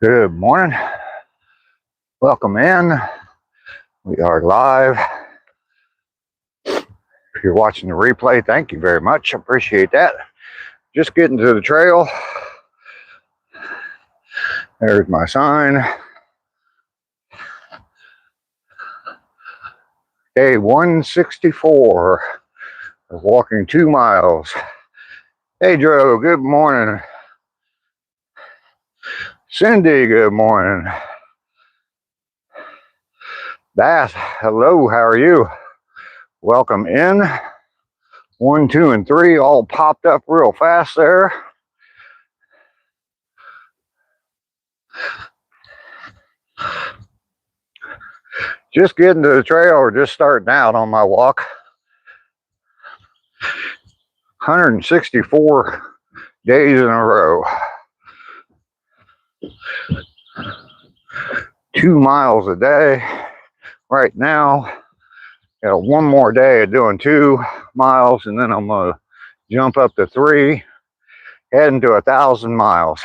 Good morning. Welcome in. We are live. If you're watching the replay, thank you very much. I appreciate that. Just getting to the trail. There's my sign. Day 164 of walking 2 miles. Hey, Joe, good morning. Cindy, good morning. Bath, hello, how are you? Welcome in. 1, 2, and 3 all popped up real fast there. Just getting to the trail or just starting out on my walk. 164 days in a row. 2 miles a day. Right now, got one more day of doing 2 miles, and then I'm gonna jump up to 3, heading to 1,000 miles.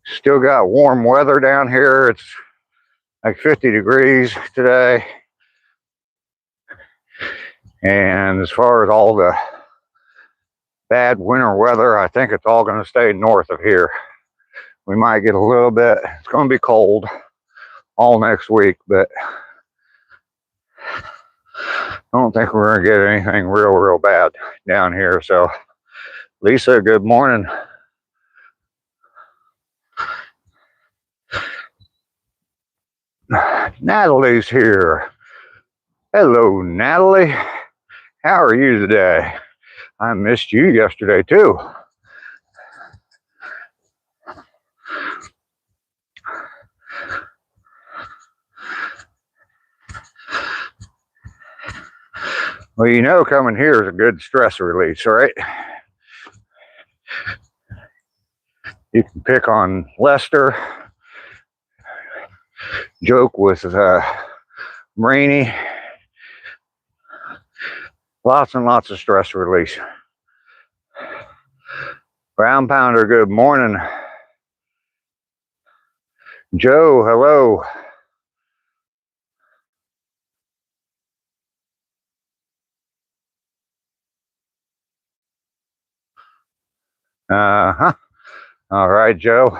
Still got warm weather down here. It's like 50 degrees today. And as far as all the bad winter weather, I think it's all going to stay north of here. We might get a little bit, it's going to be cold all next week, but I don't think we're going to get anything real bad down here. So, Lisa, good morning. Natalie's here. Hello, Natalie. How are you today? I missed you yesterday too. Well, you know, coming here is a good stress release, right? You can pick on Lester, joke with Rainy. Lots and lots of stress release. Brown Pounder, good morning. Joe, hello. All right, Joe.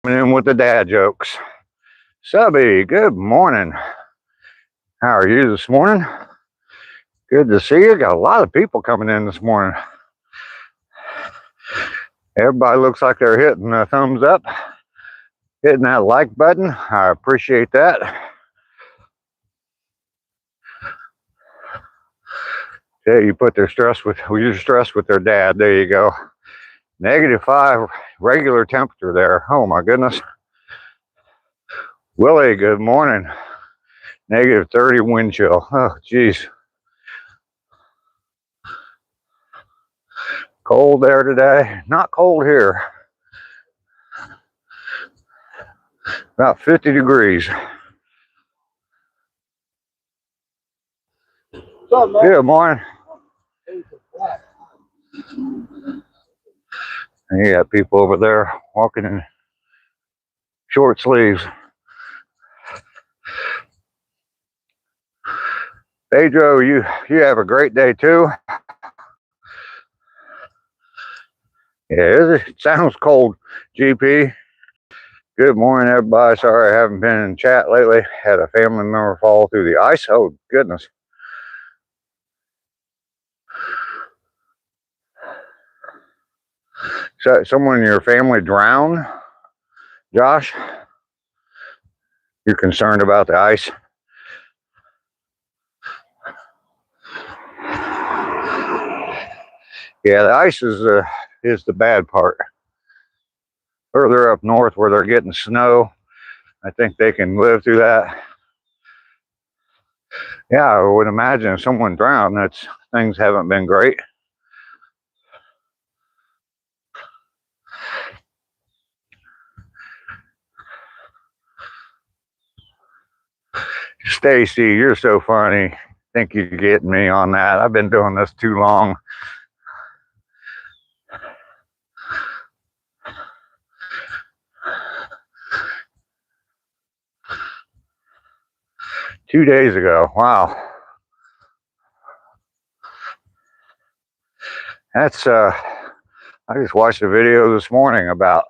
Coming in with the dad jokes. Subby, good morning. How are you this morning? Good to see you. Got a lot of people coming in this morning. Everybody looks like they're hitting a thumbs up, hitting that like button. I appreciate that. Yeah, you put their stress with, you're stressed with their dad. There you go. -5 regular temperature there. Oh my goodness. Willie, good morning. -30 wind chill. Oh, geez. Cold there today. Not cold here. About 50 degrees. What's up, man? Good morning. And you got people over there walking in short sleeves. Pedro, you have a great day too. Yeah, it sounds cold, GP. Good morning, everybody. Sorry I haven't been in chat lately. Had a family member fall through the ice. Oh, goodness. So, someone in your family drowned, Josh? You're concerned about the ice? Yeah, the ice is the bad part. Further up north where they're getting snow, I think they can live through that. Yeah, I would imagine if someone drowned, things haven't been great. Stacy, you're so funny. think you're getting me on that. I've been doing this too long. Two days ago. Wow. That's I just watched a video this morning about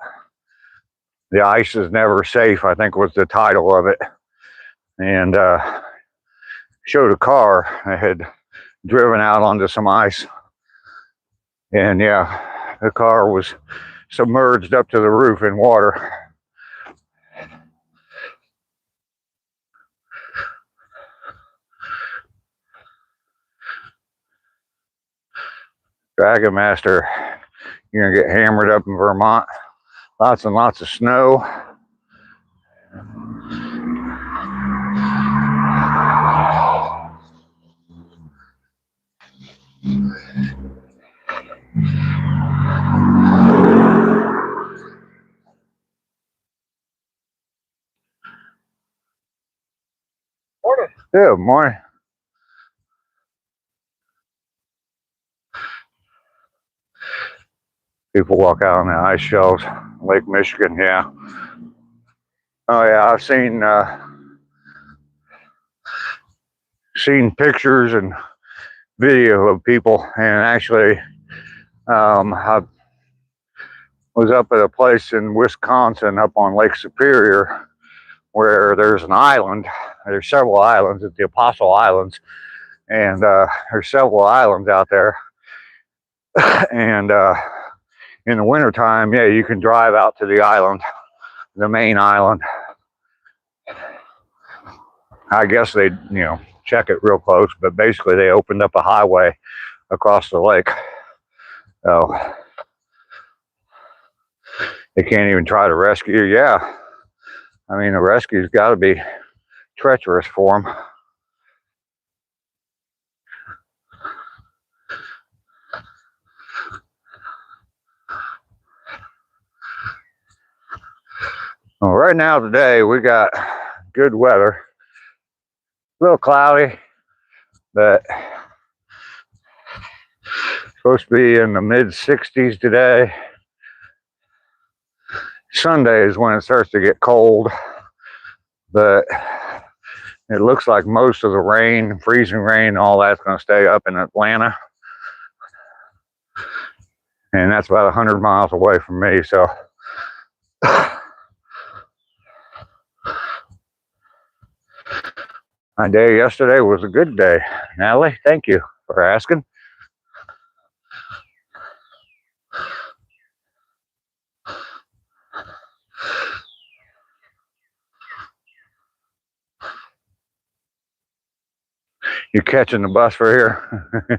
the ice is never safe, I think was the title of it. And showed a car that had driven out onto some ice. And yeah, the car was submerged up to the roof in water. Dragon Master, you're gonna get hammered up in Vermont. Lots and lots of snow. Morning. Good morning. People walk out on the ice shelves, Lake Michigan, yeah. Oh yeah, I've seen pictures and video of people, and actually I was up at a place in Wisconsin up on Lake Superior where there's an island. There's several islands at the Apostle Islands, and there's several islands out there. And in the wintertime, yeah, you can drive out to the island, the main island. I guess they, check it real close, but basically they opened up a highway across the lake. So they can't even try to rescue. Yeah, I mean, the rescue's got to be treacherous for them. Well, right now today we got good weather. A little cloudy, but supposed to be in the mid 60s today. Sunday is when it starts to get cold, but it looks like most of the rain, freezing rain, all that's going to stay up in Atlanta. And that's about 100 miles away from me, so my day yesterday was a good day. Natalie, thank you for asking. You catching the bus for here?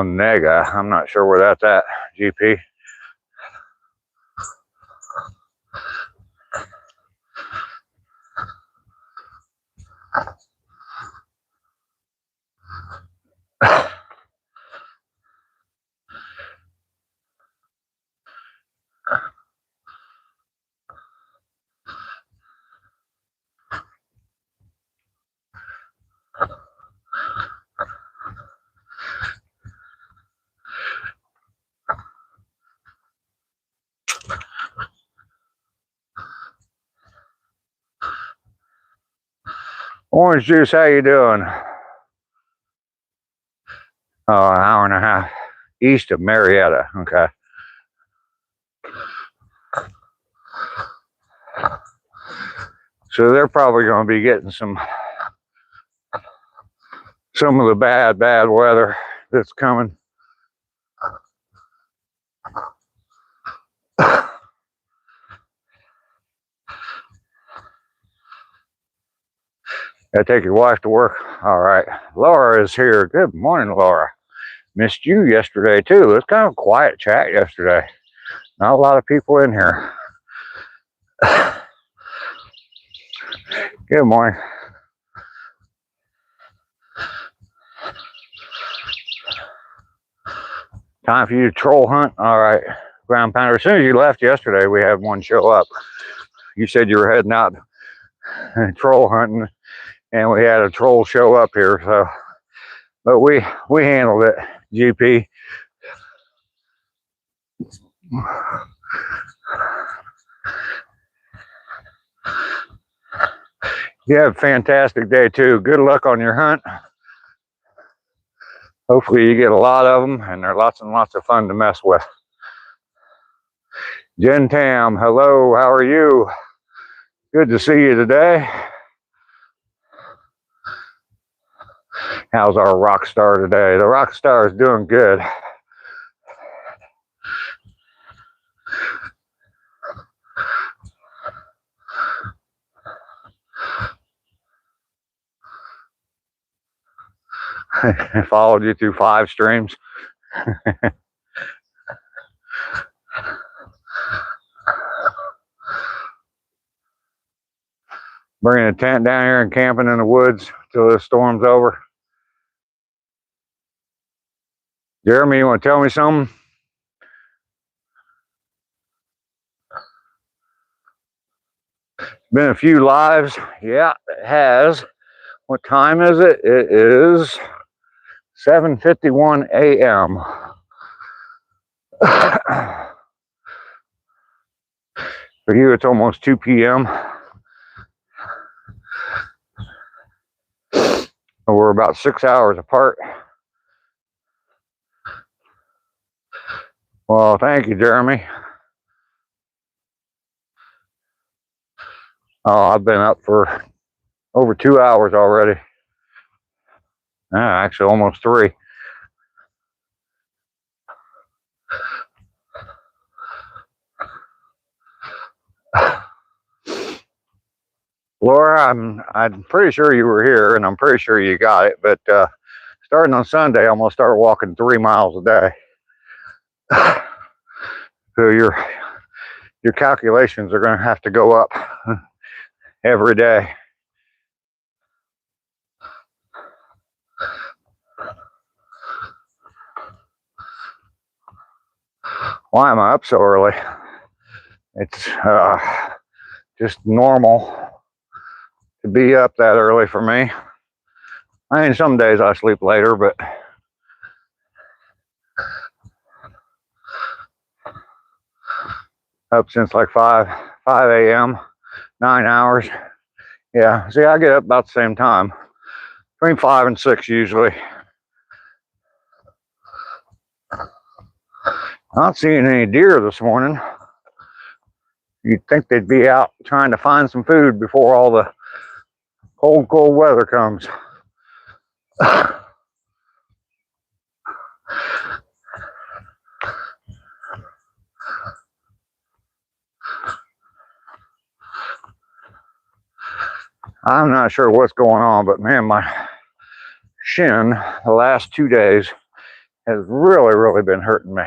Nega. I'm not sure where that's at, GP. Orange Juice, how you doing? Oh, an hour and a half east of Marietta. Okay. So they're probably going to be getting some of the bad weather that's coming. Gotta take your wife to work. All right. Laura is here. Good morning, Laura. Missed you yesterday, too. It was kind of a quiet chat yesterday. Not a lot of people in here. Good morning. Time for you to troll hunt. All right, ground pounder. As soon as you left yesterday, we had one show up. You said you were heading out troll hunting, and we had a troll show up here. So, but we handled it. GP. You have a fantastic day too. Good luck on your hunt. Hopefully you get a lot of them, and they're lots and lots of fun to mess with. Jen Tam, hello, how are you? Good to see you today. How's our rock star today? The rock star is doing good. I followed you through 5 streams. Bringing a tent down here and camping in the woods till the storm's over. Jeremy, you want to tell me something? Been a few lives. Yeah, it has. What time is it? It is 7:51 a.m. For you, it's almost 2 p.m. We're about 6 hours apart. Well, thank you, Jeremy. Oh, I've been up for over 2 hours already. Actually, almost 3. Laura, I'm pretty sure you were here, and I'm pretty sure you got it. But starting on Sunday, I'm gonna start walking 3 miles a day. So your calculations are gonna have to go up every day. Why am I up so early? It's just normal to be up that early for me. I mean, some days I sleep later, but up since like 5 a.m., 9 hours. Yeah, see, I get up about the same time, between 5 and 6 usually. Not seeing any deer this morning. You'd think they'd be out trying to find some food before all the cold weather comes. I'm not sure what's going on, but man, my shin the last 2 days has really been hurting me.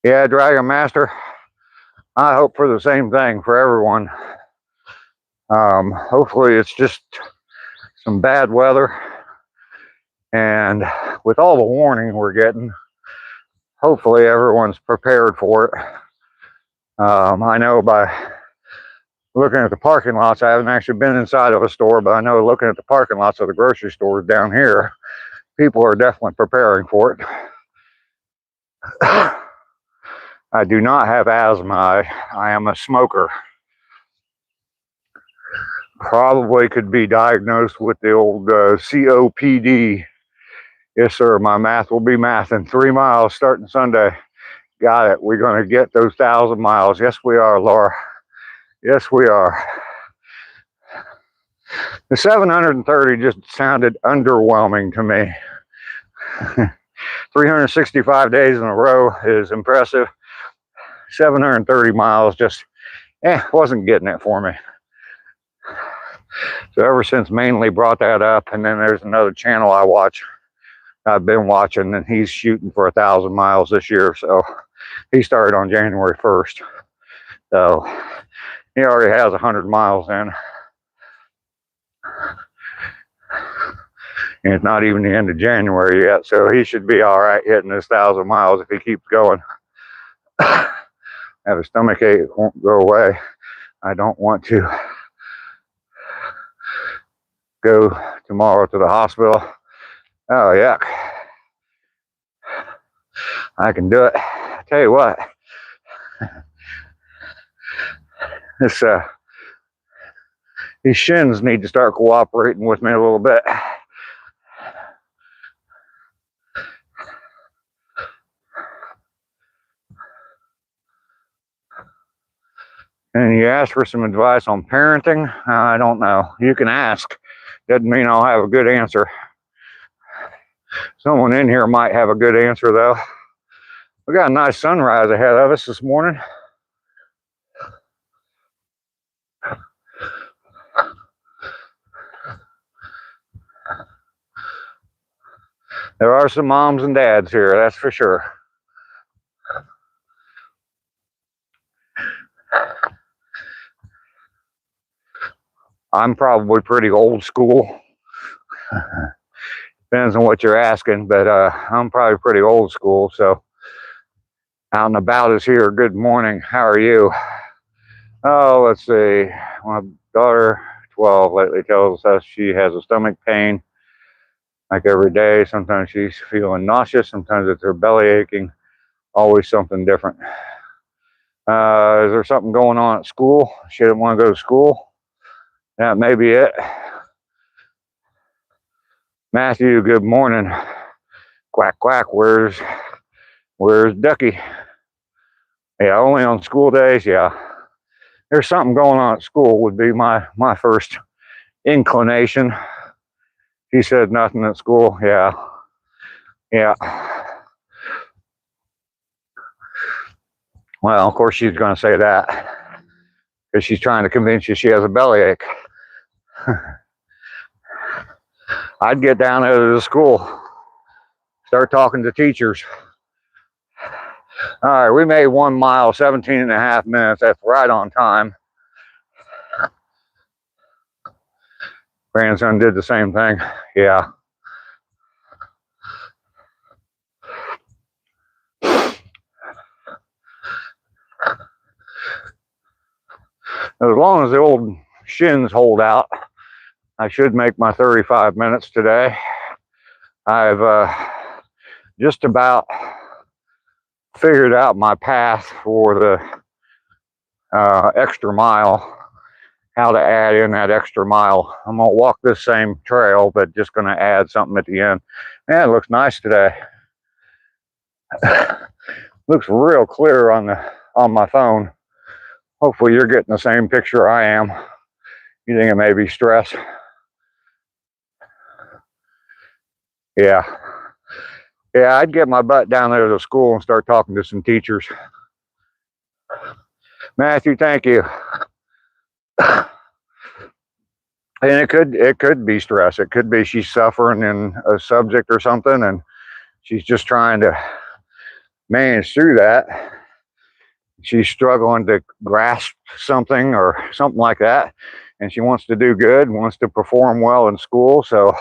Yeah, Dragon Master, I hope for the same thing for everyone. Hopefully it's just some bad weather, and with all the warning we're getting, hopefully everyone's prepared for it. I know by looking at the parking lots, I haven't actually been inside of a store, but I know looking at the parking lots of the grocery stores down here, people are definitely preparing for it. I do not have asthma. I am a smoker. Probably could be diagnosed with the old COPD. Yes, sir. My math will be math in 3 miles starting Sunday. Got it. We're going to get those 1,000 miles. Yes, we are, Laura. Yes, we are. The 730 just sounded underwhelming to me. 365 days in a row is impressive. 730 miles just wasn't getting it for me. So ever since Mainly brought that up, and then there's another channel I've been watching, and he's shooting for 1,000 miles this year. So He started on January 1st. So he already has 100 miles in. And it's not even the end of January yet, so he should be all right hitting his 1,000 miles if he keeps going. I have a stomach ache, it won't go away. I don't want to go tomorrow to the hospital. Oh, yuck. I can do it. I tell you what, this these shins need to start cooperating with me a little bit. And you ask for some advice on parenting? I don't know. You can ask. Doesn't mean I'll have a good answer. Someone in here might have a good answer, though. We got a nice sunrise ahead of us this morning. There are some moms and dads here, that's for sure. I'm probably pretty old school. Depends on what you're asking, but I'm probably pretty old school. So out and about is here. Good morning. How are you? Oh, let's see. My daughter, 12, lately tells us she has a stomach pain like every day. Sometimes she's feeling nauseous. Sometimes it's her belly aching. Always something different. Is there something going on at school? She didn't want to go to school. That may be it. Matthew, good morning. Quack, quack. Where's Ducky? Yeah, only on school days. Yeah, there's something going on at school would be my first inclination. She said nothing at school. Yeah. Well, of course she's going to say that because she's trying to convince you she has a bellyache. I'd get down there to the school, start talking to teachers. All right, we made 1 mile, 17 and a half minutes. That's right on time. Grandson did the same thing. Yeah. As long as the old shins hold out, I should make my 35 minutes today. I've just about figured out my path for the extra mile, how to add in that extra mile. I'm going to walk this same trail, but just going to add something at the end. Yeah, it looks nice today. Looks real clear on my phone. Hopefully you're getting the same picture I am. You think it may be stress? Yeah, I'd get my butt down there to the school and start talking to some teachers. Matthew, thank you. And it could be stress. It could be she's suffering in a subject or something, and she's just trying to manage through that. She's struggling to grasp something or something like that, and she wants to do good, wants to perform well in school. So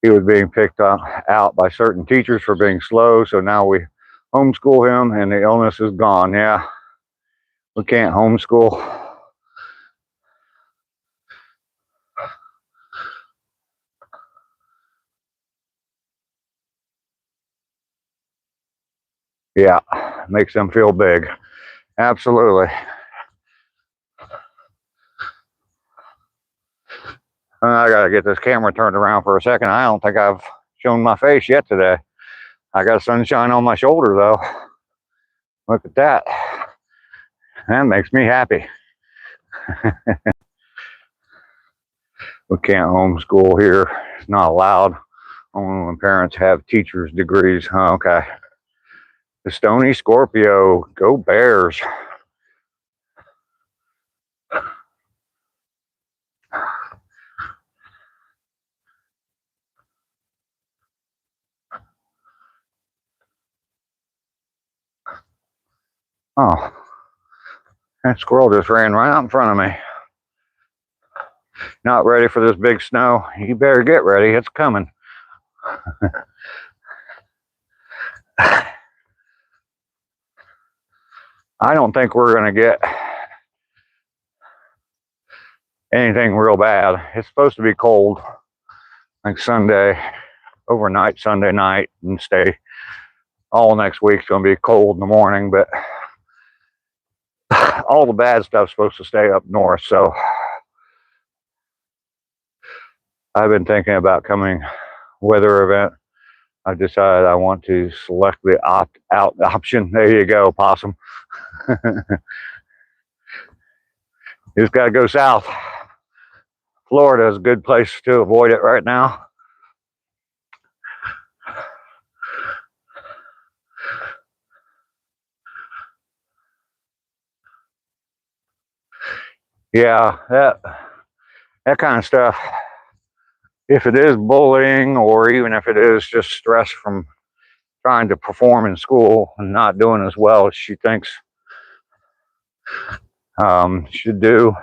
he was being picked out by certain teachers for being slow. So now we homeschool him, and the illness is gone. Yeah, we can't homeschool. Yeah, makes them feel big. Absolutely. I gotta get this camera turned around for a second. I don't think I've shown my face yet today. I got sunshine on my shoulder though. Look at that. That makes me happy. We can't homeschool here. It's not allowed. Only when parents have teacher's degrees. Oh, okay. The Stony Scorpio. Go Bears. Oh, that squirrel just ran right out in front of me. Not ready for this big snow. You better get ready. It's coming. I don't think we're going to get anything real bad. It's supposed to be cold, like Sunday, overnight, Sunday night, and stay all next week's going to be cold in the morning, but all the bad stuff's supposed to stay up north. So I've been thinking about coming weather event. I decided I want to select the opt-out option. There you go, possum. You just got to go south. Florida is a good place to avoid it right now. Yeah, that kind of stuff. If it is bullying, or even if it is just stress from trying to perform in school and not doing as well as she thinks should do,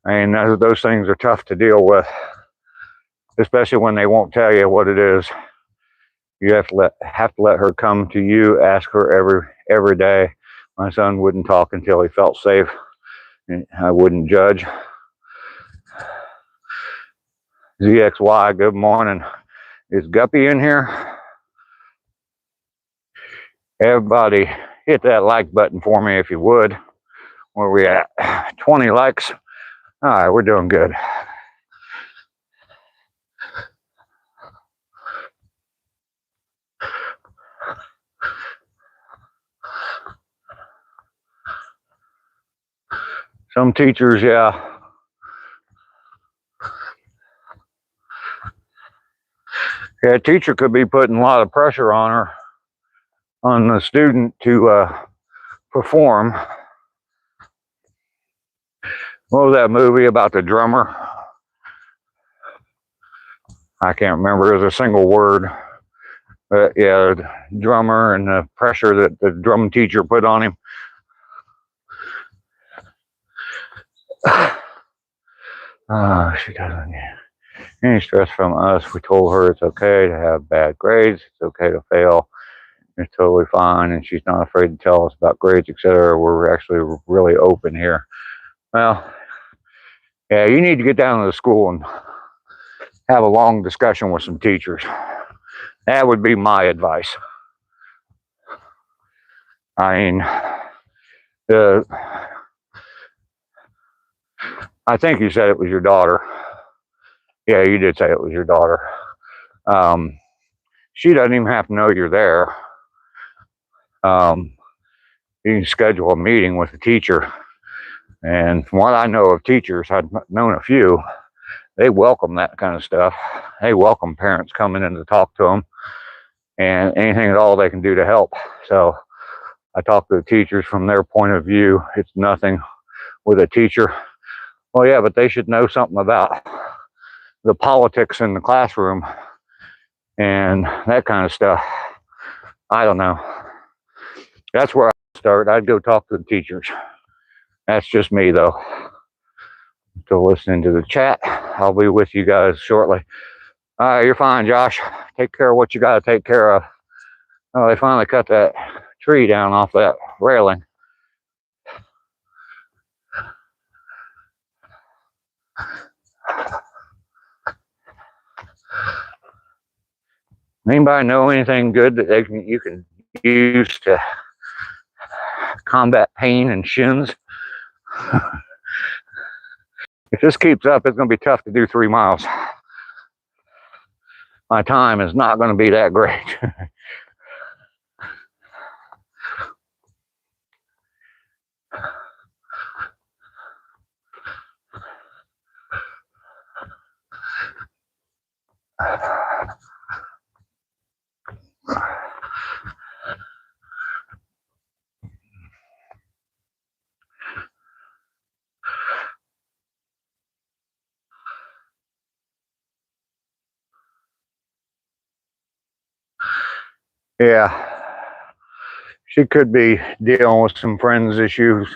I mean, those things are tough to deal with, especially when they won't tell you what it is. You have to let her come to you, ask her every day. My son wouldn't talk until he felt safe, and I wouldn't judge. ZXY, good morning. Is Guppy in here? Everybody, hit that like button for me if you would. Where are we at? 20 likes. All right, we're doing good. Some teachers, yeah. Yeah, a teacher could be putting a lot of pressure on the student to perform. What was that movie about the drummer? I can't remember. It was a single word. But yeah, the drummer and the pressure that the drum teacher put on him. She doesn't get any stress from us. We told her it's okay to have bad grades. It's okay to fail. It's totally fine, and she's not afraid to tell us about grades, etc. We're actually really open here. Well, yeah, you need to get down to the school and have a long discussion with some teachers. That would be my advice. I mean, I think you said it was your daughter. Yeah, you did say it was your daughter. She doesn't even have to know you're there. You can schedule a meeting with the teacher. And from what I know of teachers, I've known a few, they welcome that kind of stuff. They welcome parents coming in to talk to them and anything at all they can do to help. So I talk to the teachers from their point of view. It's nothing with a teacher. Well, yeah, but they should know something about the politics in the classroom and that kind of stuff. I don't know. That's where I'd start. I'd go talk to the teachers. That's just me, though. Still listening to the chat. I'll be with you guys shortly. All right, you're fine, Josh. Take care of what you got to take care of. Oh, they finally cut that tree down off that railing. Anybody know anything good that you can use to combat pain and shins? If this keeps up, it's going to be tough to do 3 miles. My time is not going to be that great. Yeah. she could be dealing with some friends issues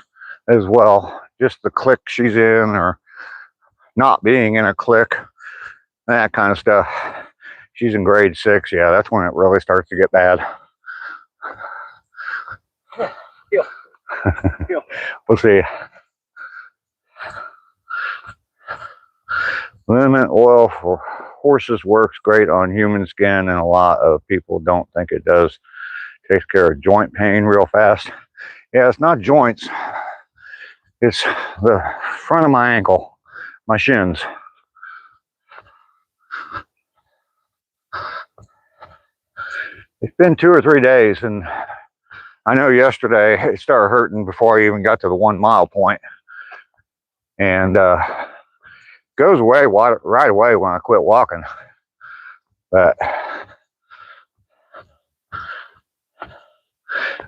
as well. Just the clique she's in, or not being in a clique, that kind of stuff. She's in grade 6. Yeah, that's when it really starts to get bad. We'll see. Liniment oil for horses works great on human skin, and a lot of people don't think it does. Takes care of joint pain real fast. Yeah, it's not joints. It's the front of my ankle, my shins. It's been 2 or 3 days, and I know yesterday it started hurting before I even got to the 1 mile point. And goes away right away when I quit walking. But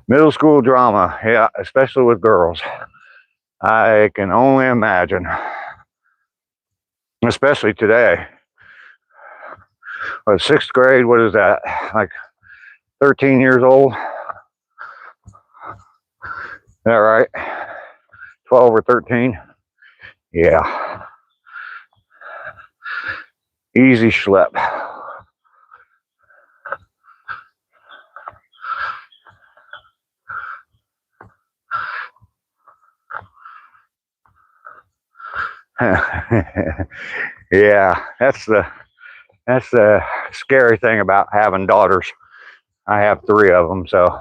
middle school drama, yeah, especially with girls. I can only imagine. Especially today. What, 6th grade, what is that? Like 13 years old? Is that right? 12 or 13? Yeah. Easy schlep. Yeah, that's the scary thing about having daughters. I have 3 of them, so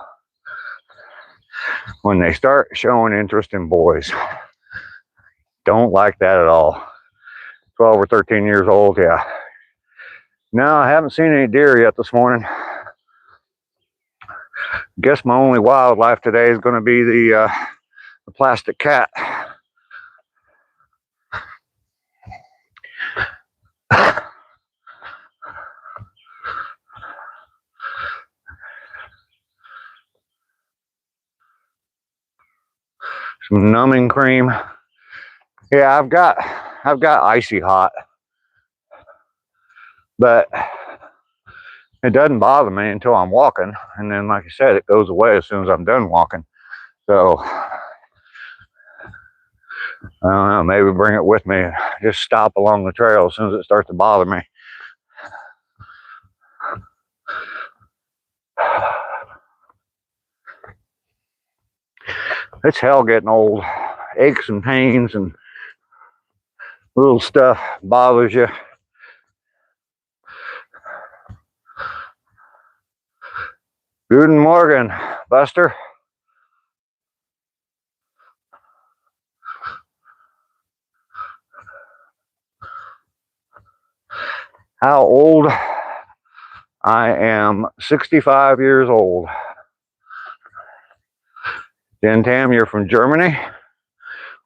when they start showing interest in boys, don't like that at all. 12 or 13 years old, yeah. No, I haven't seen any deer yet this morning. Guess my only wildlife today is going to be the plastic cat. Some numbing cream. Yeah, I've got icy hot, but it doesn't bother me until I'm walking, and then, like I said, it goes away as soon as I'm done walking. So I don't know, maybe bring it with me. Just stop along the trail as soon as it starts to bother me. It's hell getting old. Aches and pains and little stuff bothers you. Guten Morgen, Buster. How old? I am 65 years old. Jen Tam, you're from Germany?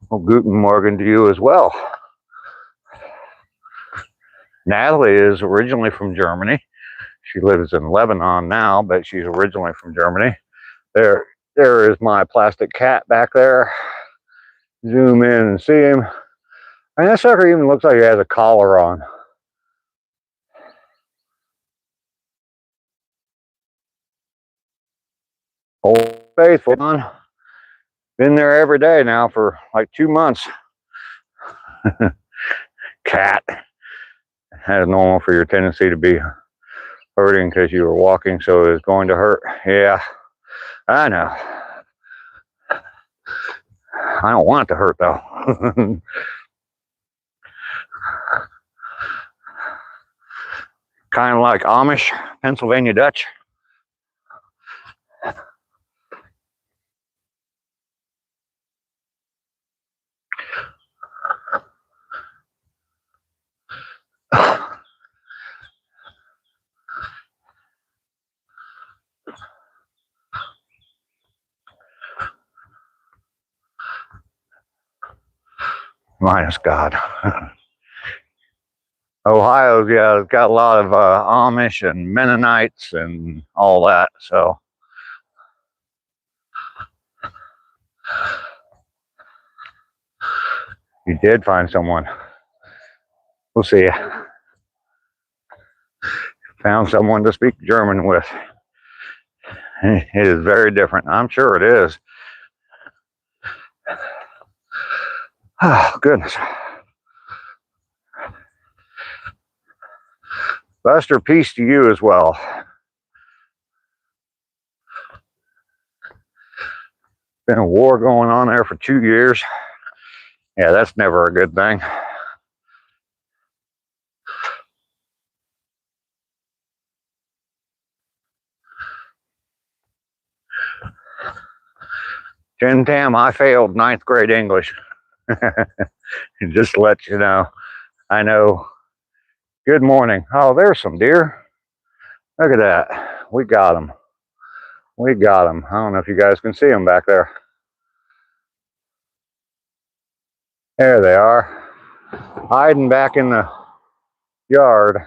Well, Guten Morgen to you as well. Natalie is originally from Germany. She lives in Lebanon now, but she's originally from Germany. There is my plastic cat back there. Zoom in and see him. And that sucker even looks like he has a collar on. Old Faithful. Been there every day now for like 2 months. Cat. That's normal for your tendency to be hurting because you were walking, so it's going to hurt. Yeah, I know. I don't want it to hurt though. Kind of like Amish, Pennsylvania Dutch. Minus God. Ohio's, yeah, it's got a lot of Amish and Mennonites and all that, so. You did find someone. We'll see. Found someone to speak German with. It is very different. I'm sure it is. Oh, goodness. Buster, peace to you as well. Been a war going on there for 2 years. Yeah, that's never a good thing. Jen Tam, I failed 9th grade English. Just to let you know. I know. Good morning. Oh, there's some deer. Look at that. We got them. We got them. I don't know if you guys can see them back there. There they are. Hiding back in the yard.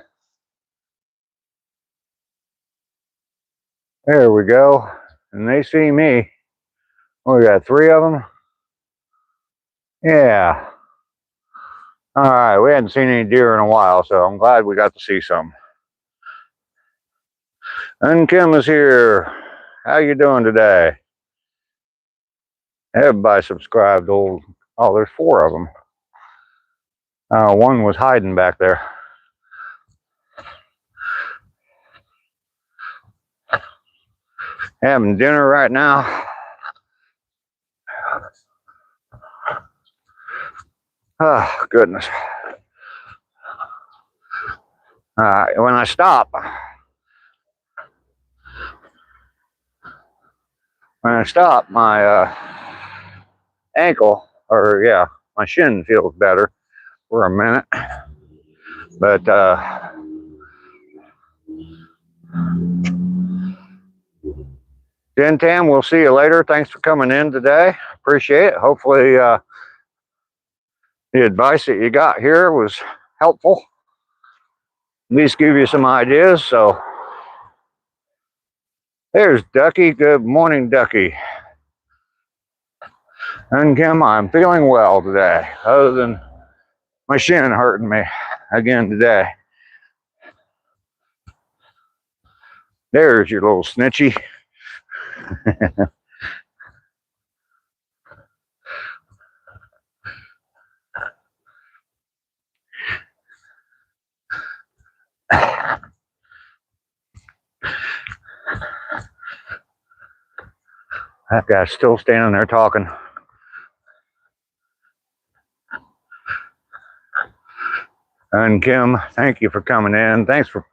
There we go. And they see me. We got 3 of them. Yeah. All right. We hadn't seen any deer in a while, so I'm glad we got to see some. And Kim is here. How you doing today? Everybody subscribed to old. Oh, there's 4 of them. One was hiding back there. Having dinner right now. Oh, goodness. When I stop, my ankle, or yeah, my shin feels better for a minute. But Jen Tam, we'll see you later. Thanks for coming in today. Appreciate it. Hopefully the advice that you got here was helpful. At least give you some ideas. So there's Ducky. Good morning, Ducky. And Kim, I'm feeling well today, other than my shin hurting me again today. There's your little snitchy. That guy's still standing there talking. And Kim, thank you for coming in. Thanks for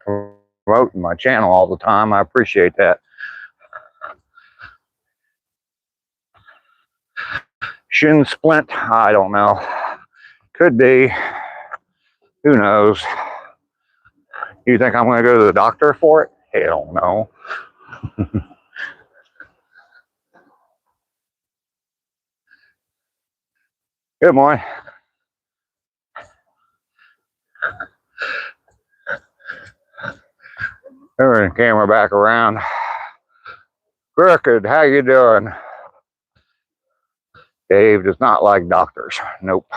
promoting my channel all the time. I appreciate that. Shin splint? I don't know. Could be. Who knows? You think I'm going to go to the doctor for it? Hell no. Good morning. Turn the camera back around. Crooked, how you doing? Dave does not like doctors. Nope.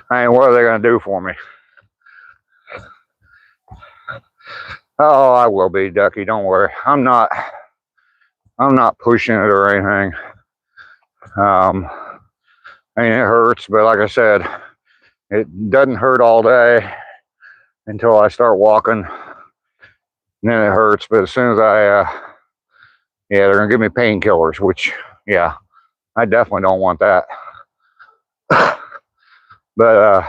I mean, what are they going to do for me? Oh, I will be, Ducky. Don't worry. I'm not pushing it or anything. I mean, it hurts, but like I said, it doesn't hurt all day until I start walking. And then it hurts, but as soon as yeah, they're gonna give me painkillers, which, yeah, I definitely don't want that. But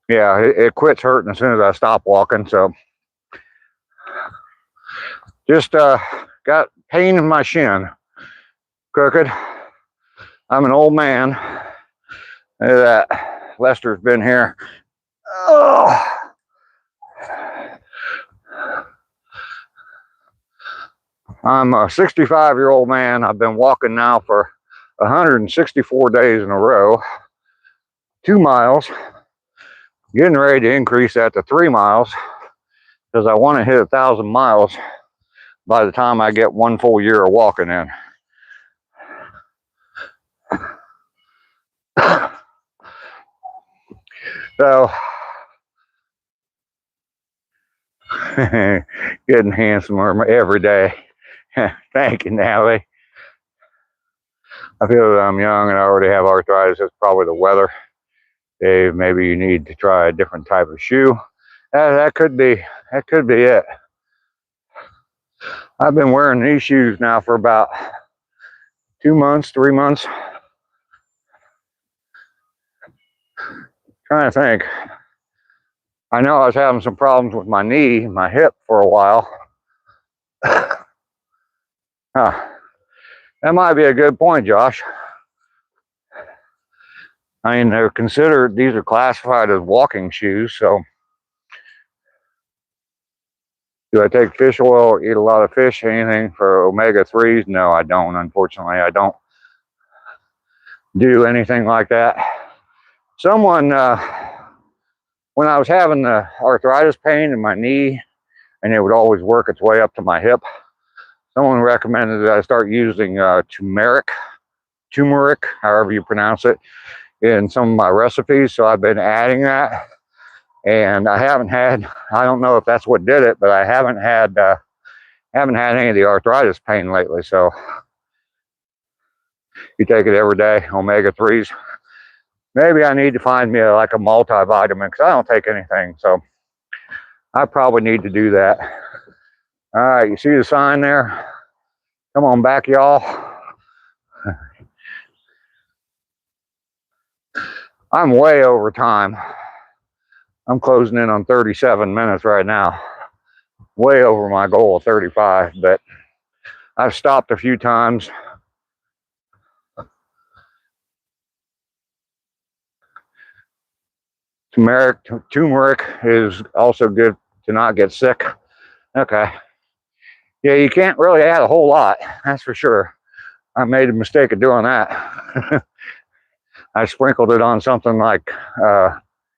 yeah, it quits hurting as soon as I stop walking. So just got pain in my shin. Crooked. I'm an old man. Look at that. Lester's been here. Oh. I'm a 65-year-old man. I've been walking now for 164 days in a row. 2 miles. Getting ready to increase that to 3 miles because I want to hit 1,000 miles by the time I get 1 full year of walking in. So Getting handsomer every day. Thank you, Natalie. I feel that I'm young and I already have arthritis. It's probably the weather. Dave, maybe you need to try a different type of shoe. That could be it. I've been wearing these shoes now for about 2 months, 3 months. Trying to think. I know I was having some problems with my knee, my hip for a while. Huh. That might be a good point, Josh. I mean, they're considered, these are classified as walking shoes, so do I take fish oil, eat a lot of fish, anything for omega-3s? No, I don't. Unfortunately, I don't do anything like that. Someone, when I was having the arthritis pain in my knee, and it would always work its way up to my hip, someone recommended that I start using turmeric, however you pronounce it, in some of my recipes. So I've been adding that, and I haven't had, I don't know if that's what did it, but I haven't had any of the arthritis pain lately. So you take it every day, omega-3s. Maybe I need to find me like a multivitamin, because I don't take anything. So I probably need to do that. All right, you see the sign there? Come on back, y'all. I'm way over time. I'm closing in on 37 minutes right now. Way over my goal of 35, but I've stopped a few times. Turmeric is also good to not get sick. Okay. Yeah, you can't really add a whole lot, that's for sure. I made a mistake of doing that. I sprinkled it on something like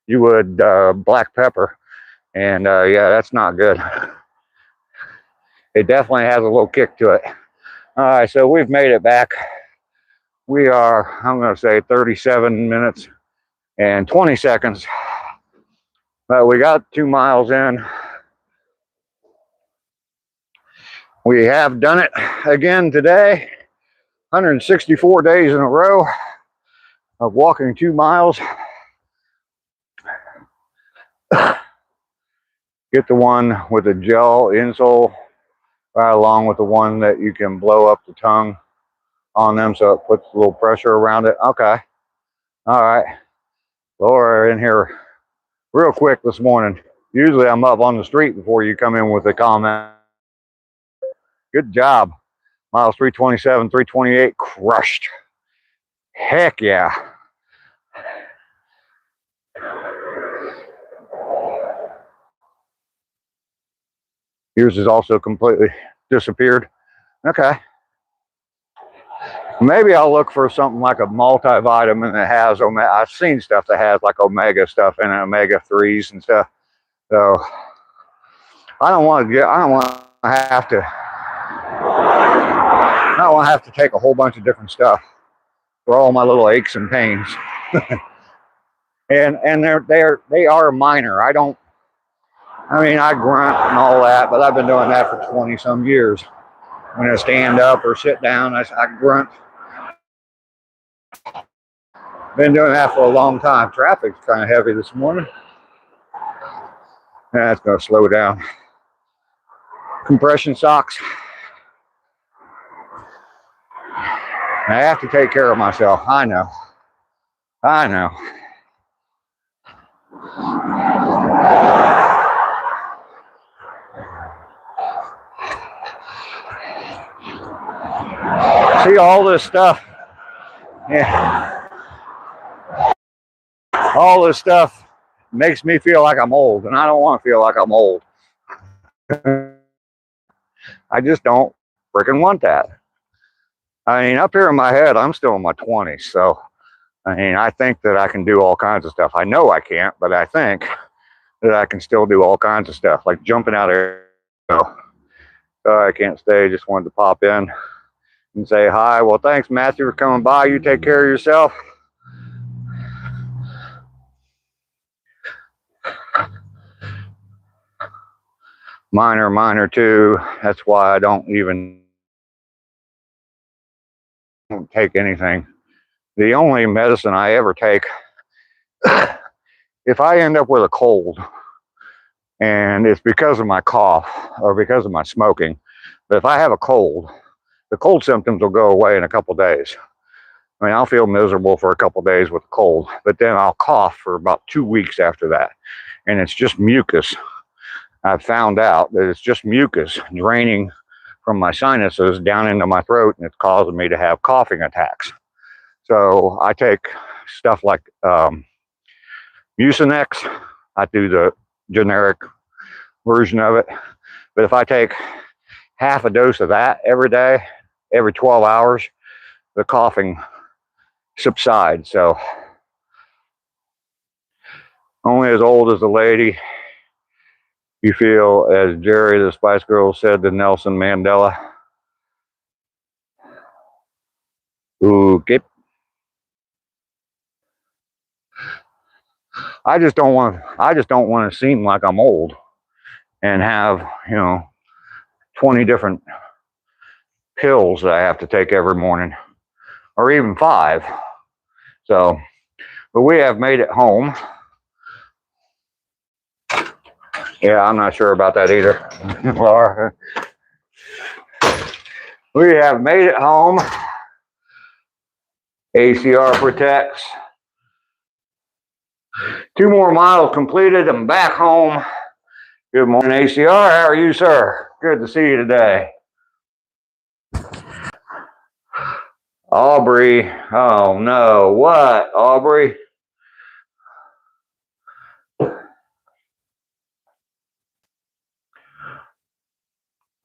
you would black pepper, and yeah, that's not good. It definitely has a little kick to it. All right, so we've made it back. We are, I'm going to say 37 minutes and 20 seconds. But we got 2 miles in. We have done it again today. 164 days in a row of walking 2 miles. Get the one with the gel insole right along with the one that you can blow up the tongue on them so it puts a little pressure around it. Okay. All right. Laura in here real quick this morning. Usually I'm up on the street before you come in with a comment. Good job. Miles 327, 328 crushed. Heck yeah. Yours has also completely disappeared. Okay. Maybe I'll look for something like a multivitamin that has omega. I've seen stuff that has like omega stuff and omega-3s and stuff. So I don't want to have to take a whole bunch of different stuff for all my little aches and pains. and they are minor. I grunt and all that, but I've been doing that for 20 some years. When I stand up or sit down, I grunt. Been doing that for a long time. Traffic's kind of heavy this morning. That's going to slow down. Compression socks. I have to take care of myself. I know. See all this stuff. Yeah. All this stuff makes me feel like I'm old, and I don't want to feel like I'm old. I just don't freaking want that. I mean, up here in my head, I'm still in my 20s, so I mean, I think that I can do all kinds of stuff. I know I can't, but I think that I can still do all kinds of stuff, like jumping out of air. So I can't stay. Just wanted to pop in and say hi. Well, thanks, Matthew, for coming by. You take care of yourself. Minor too. That's why I don't even take anything. The only medicine I ever take, if I end up with a cold, and it's because of my cough or because of my smoking, but if I have a cold, the cold symptoms will go away in a couple days. I mean, I'll feel miserable for a couple days with a cold, but then I'll cough for about 2 weeks after that. And it's just mucus. I've found out that it's just mucus draining from my sinuses down into my throat, and it's causing me to have coughing attacks. So I take stuff like Mucinex. I do the generic version of it. But if I take half a dose of that every day, every 12 hours, the coughing subsides. So only as old as the lady you feel, as Jerry the Spice Girl said to Nelson Mandela. Okay. I just don't want to seem like I'm old and have, 20 different pills that I have to take every morning, or even 5. So, but we have made it home. Yeah, I'm not sure about that either. Laura. We have made it home. ACR protects. 2 more miles completed. I'm back home. Good morning, ACR. How are you, sir? Good to see you today. Aubrey. Oh, no. What, Aubrey?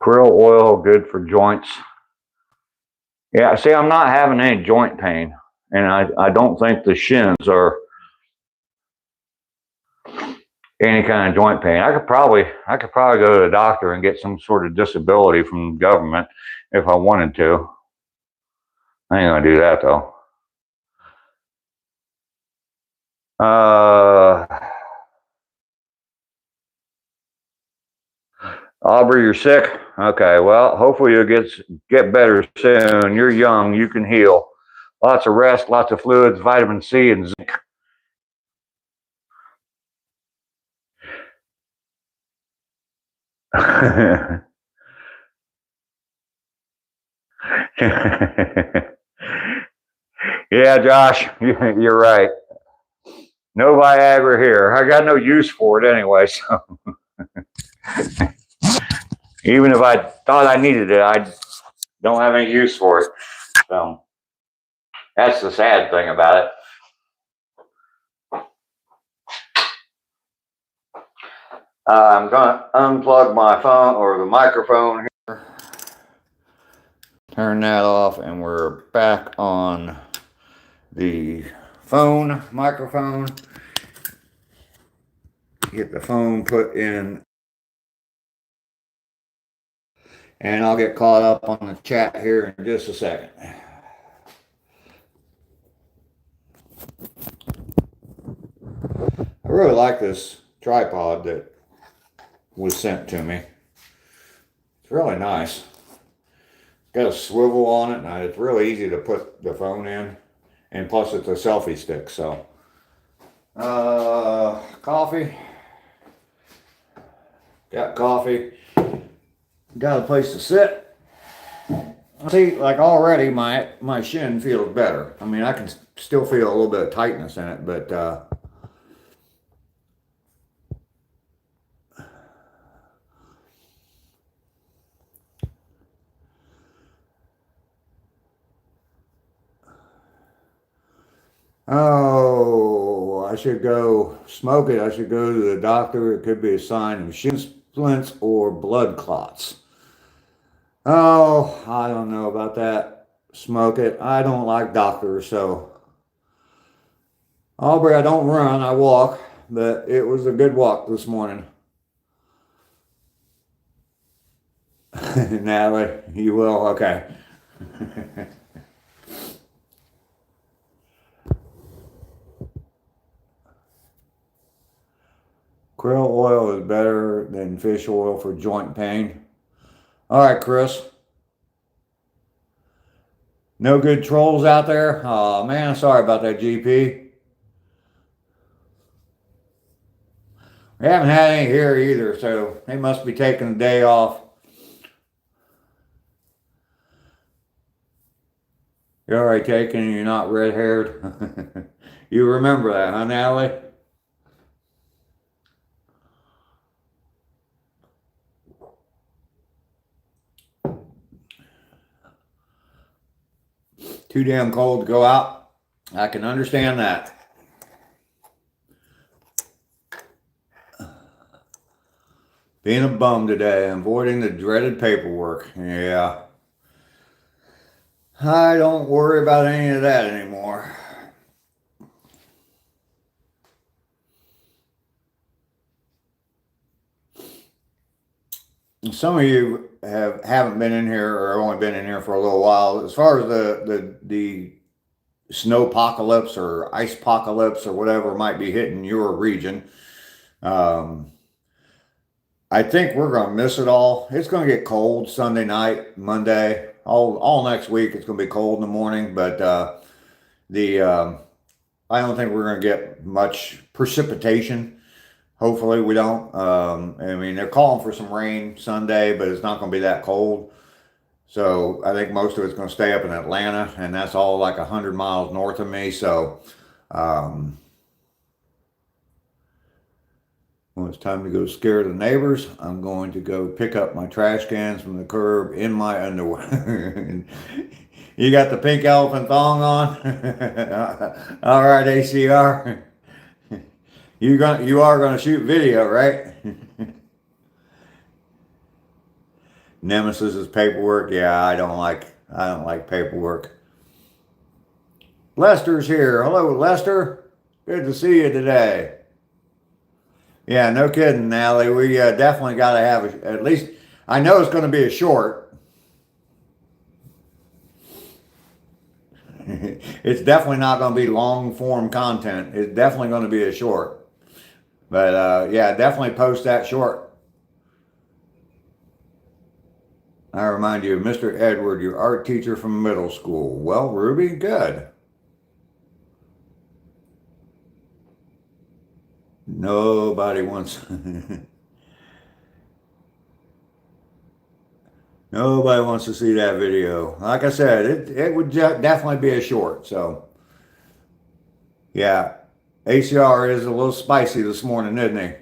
Krill oil, good for joints. Yeah, see, I'm not having any joint pain, and I don't think the shins are any kind of joint pain. I could probably go to the doctor and get some sort of disability from the government if I wanted to. I ain't gonna do that though. Aubrey, you're sick? Okay, well, hopefully you'll get better soon. You're young, you can heal. Lots of rest, lots of fluids, vitamin C and zinc. Yeah, Josh, you're right. No Viagra here. I got no use for it anyway, so. Even if I thought I needed it, I don't have any use for it. So that's the sad thing about it. I'm gonna unplug my phone or the microphone here. Turn that off, and we're back on the phone microphone. Get the phone put in, and I'll get caught up on the chat here in just a second. I really like this tripod that was sent to me. It's really nice. It's got a swivel on it, and it's really easy to put the phone in, and plus it's a selfie stick. So coffee, got coffee, got a place to sit. See, like already my shin feels better. I mean, I can still feel a little bit of tightness in it, but oh, I should go smoke it. I should go to the doctor. It could be a sign of shin splints or blood clots. Oh, I don't know about that. Smoke it. I don't like doctors, so. Aubrey, I don't run, I walk, but it was a good walk this morning. Natalie, you will? Okay. Krill oil is better than fish oil for joint pain. All right, Chris. No good trolls out there? Oh, man, sorry about that, GP. We haven't had any here either, so they must be taking a day off. You're already taken and you're not red-haired. You remember that, huh, Natalie? Too damn cold to go out. I can understand that. Being a bum today, avoiding the dreaded paperwork. Yeah. I don't worry about any of that anymore. Some of you haven't been in here or only been in here for a little while. As far as the snow apocalypse or ice apocalypse or whatever might be hitting your region, I think we're going to miss it all. It's going to get cold Sunday night, Monday, all next week. It's going to be cold in the morning, but I don't think we're going to get much precipitation. Hopefully we don't. I mean, they're calling for some rain Sunday, but it's not going to be that cold. So I think most of it's going to stay up in Atlanta, and that's all like 100 miles north of me. So when it's time to go scare the neighbors, I'm going to go pick up my trash cans from the curb in my underwear. You got the pink elephant thong on? All right, ACR. You are gonna shoot video, right? Nemesis is paperwork. Yeah, I don't like paperwork. Lester's here. Hello, Lester. Good to see you today. Yeah, no kidding, Natalie. We definitely got to have at least. I know it's going to be a short. It's definitely not going to be long form content. It's definitely going to be a short. But yeah, definitely post that short. I remind you of Mr. Edward, your art teacher from middle school. Well, Ruby, good. Nobody wants nobody wants to see that video. Like I said, it would definitely be a short. So yeah, ACR is a little spicy this morning, isn't he?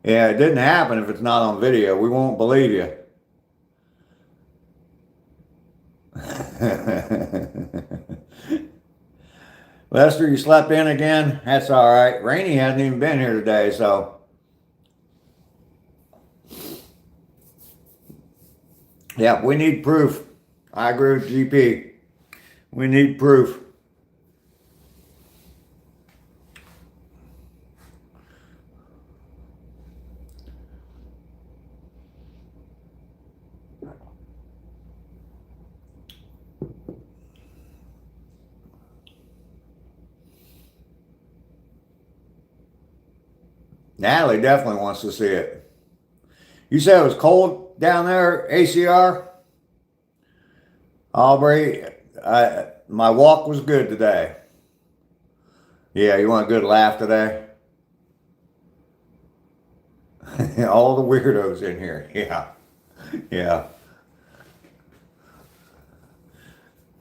Yeah, it didn't happen if it's not on video. We won't believe you. Lester, you slept in again? That's all right. Rainey hasn't even been here today, so. Yeah, we need proof. I agree with GP. We need proof. Natalie definitely wants to see it. You said it was cold down there, ACR? Aubrey, my walk was good today. Yeah, you want a good laugh today? All the weirdos in here. Yeah. Yeah.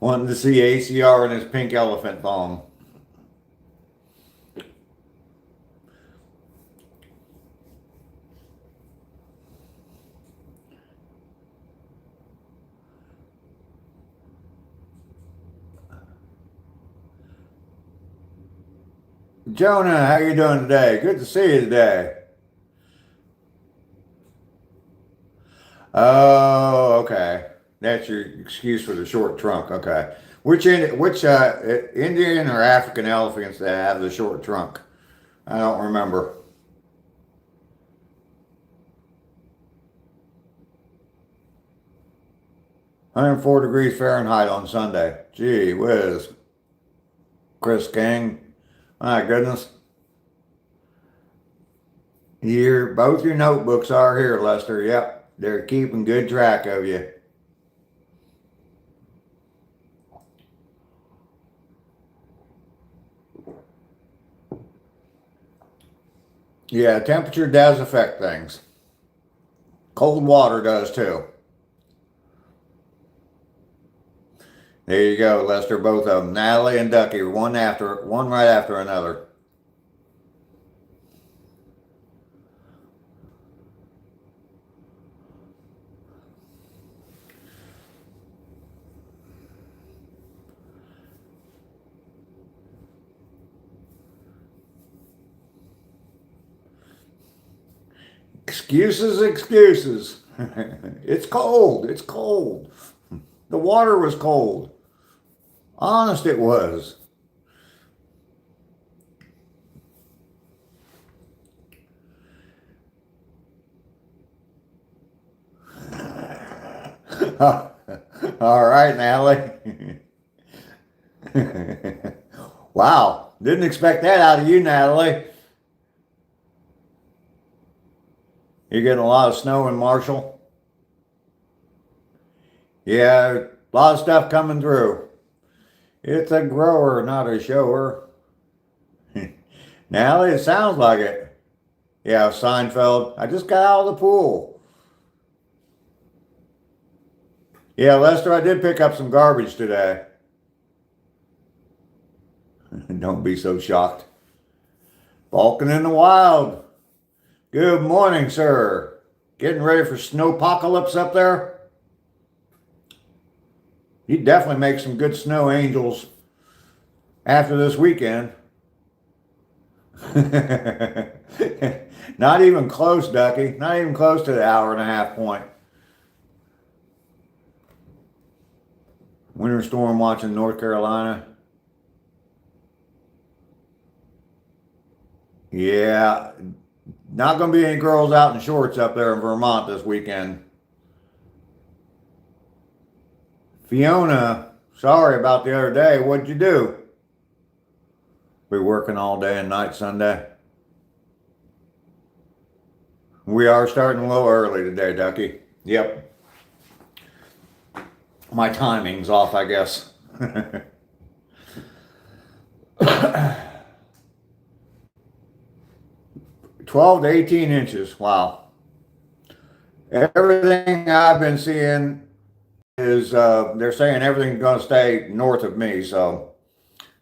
Wanting to see ACR in his pink elephant thong. Jonah, how you doing today? Good to see you today. Oh, okay. That's your excuse for the short trunk. Okay. Which Indian or African elephants that have the short trunk? I don't remember. 104 degrees Fahrenheit on Sunday. Gee whiz. Chris King. My goodness. Both your notebooks are here, Lester. Yep, they're keeping good track of you. Yeah, temperature does affect things. Cold water does too. There you go, Lester. Both of them, Natalie and Ducky, one right after another. Excuses, excuses. It's cold. It's cold. The water was cold. Honest, it was. All right, Natalie. Wow, didn't expect that out of you, Natalie. You're getting a lot of snow in Marshall? Yeah, a lot of stuff coming through. It's a grower, not a shower. Natalie, it sounds like it. Yeah, Seinfeld. I just got out of the pool. Yeah, Lester, I did pick up some garbage today. Don't be so shocked. Balkan in the wild. Good morning, sir. Getting ready for snowpocalypse up there? You'd definitely make some good snow angels after this weekend. Not even close, Ducky. Not even close to the hour-and-a-half point. Winter storm watching North Carolina. Yeah, not going to be any girls out in shorts up there in Vermont this weekend. Fiona, sorry about the other day. What'd you do? We working all day and night Sunday. We are starting a little early today, Ducky. Yep. My timing's off, I guess. 12 to 18 inches. Wow. Everything I've been seeing is they're saying everything's going to stay north of me. So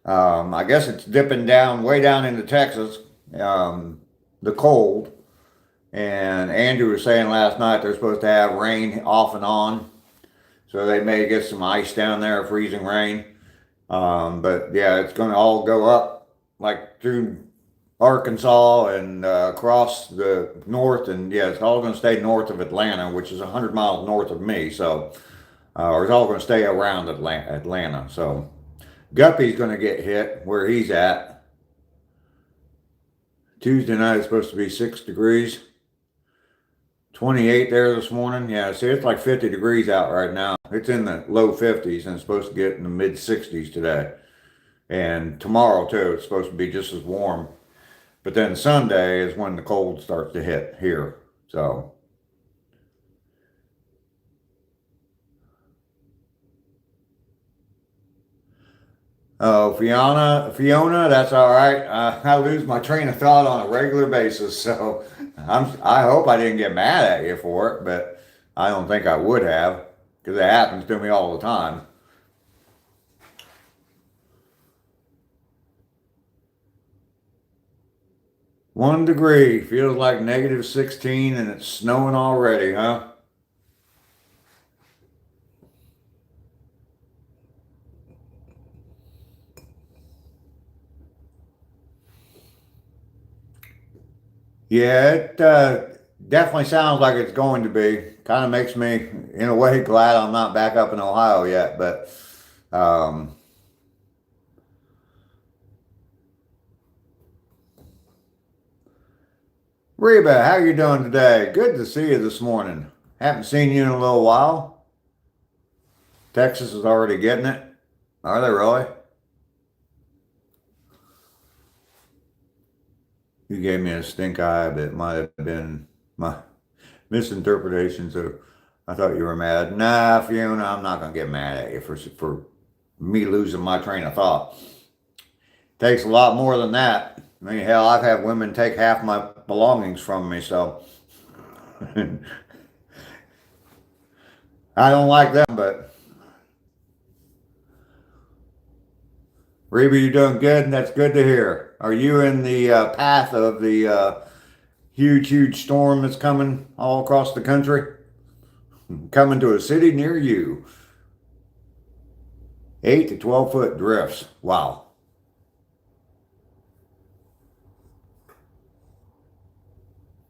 I guess it's dipping down way down into Texas, the cold. And Andrew was saying last night they're supposed to have rain off and on. So they may get some ice down there, freezing rain. But yeah, it's going to all go up like through Arkansas and across the north. And yeah, it's all going to stay north of Atlanta, which is 100 miles north of me. So, or it's all going to stay around Atlanta. So Guppy's going to get hit where he's at. Tuesday night is supposed to be 6 degrees. 28 there this morning. Yeah, see, it's like 50 degrees out right now. It's in the low 50s and it's supposed to get in the mid 60s today. And tomorrow, too, it's supposed to be just as warm. But then Sunday is when the cold starts to hit here. So. Oh, Fiona, that's all right. I lose my train of thought on a regular basis, so I hope I didn't get mad at you for it, but I don't think I would have, because it happens to me all the time. 1 degree feels like negative 16, and it's snowing already, huh? Yeah, it definitely sounds like it's going to be. Kind of makes me, in a way, glad I'm not back up in Ohio yet. But Reba, how you doing today? Good to see you this morning. Haven't seen you in a little while. Texas is already getting it. Are they really? You gave me a stink eye, but it might have been my misinterpretations of, I thought you were mad. Nah, Fiona, I'm not going to get mad at you for me losing my train of thought. Takes a lot more than that. I mean, hell, I've had women take half my belongings from me, so I don't like them, but Reba, you're doing good, and that's good to hear. Are you in the path of the huge, huge storm that's coming all across the country? Coming to a city near you. 8 to 12 foot drifts. Wow.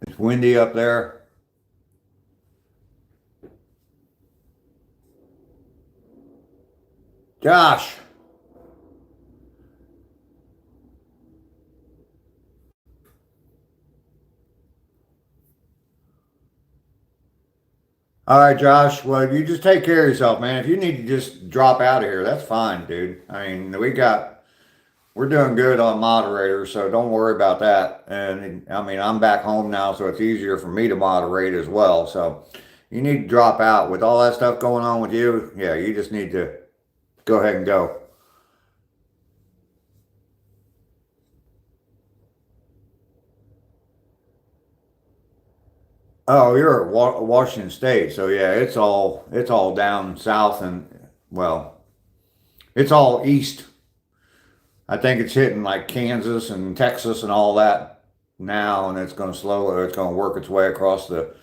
It's windy up there. Josh. All right, Josh. Well, you just take care of yourself, man. If you need to just drop out of here, that's fine, dude. I mean, we're doing good on moderators, so don't worry about that. And I mean, I'm back home now, so it's easier for me to moderate as well. So you need to drop out with all that stuff going on with you. Yeah, you just need to go ahead and go. Oh, you're at Washington State, so yeah, it's all down south and well, it's all east. I think it's hitting like Kansas and Texas and all that now, and it's going to slow. It's going to work its way across the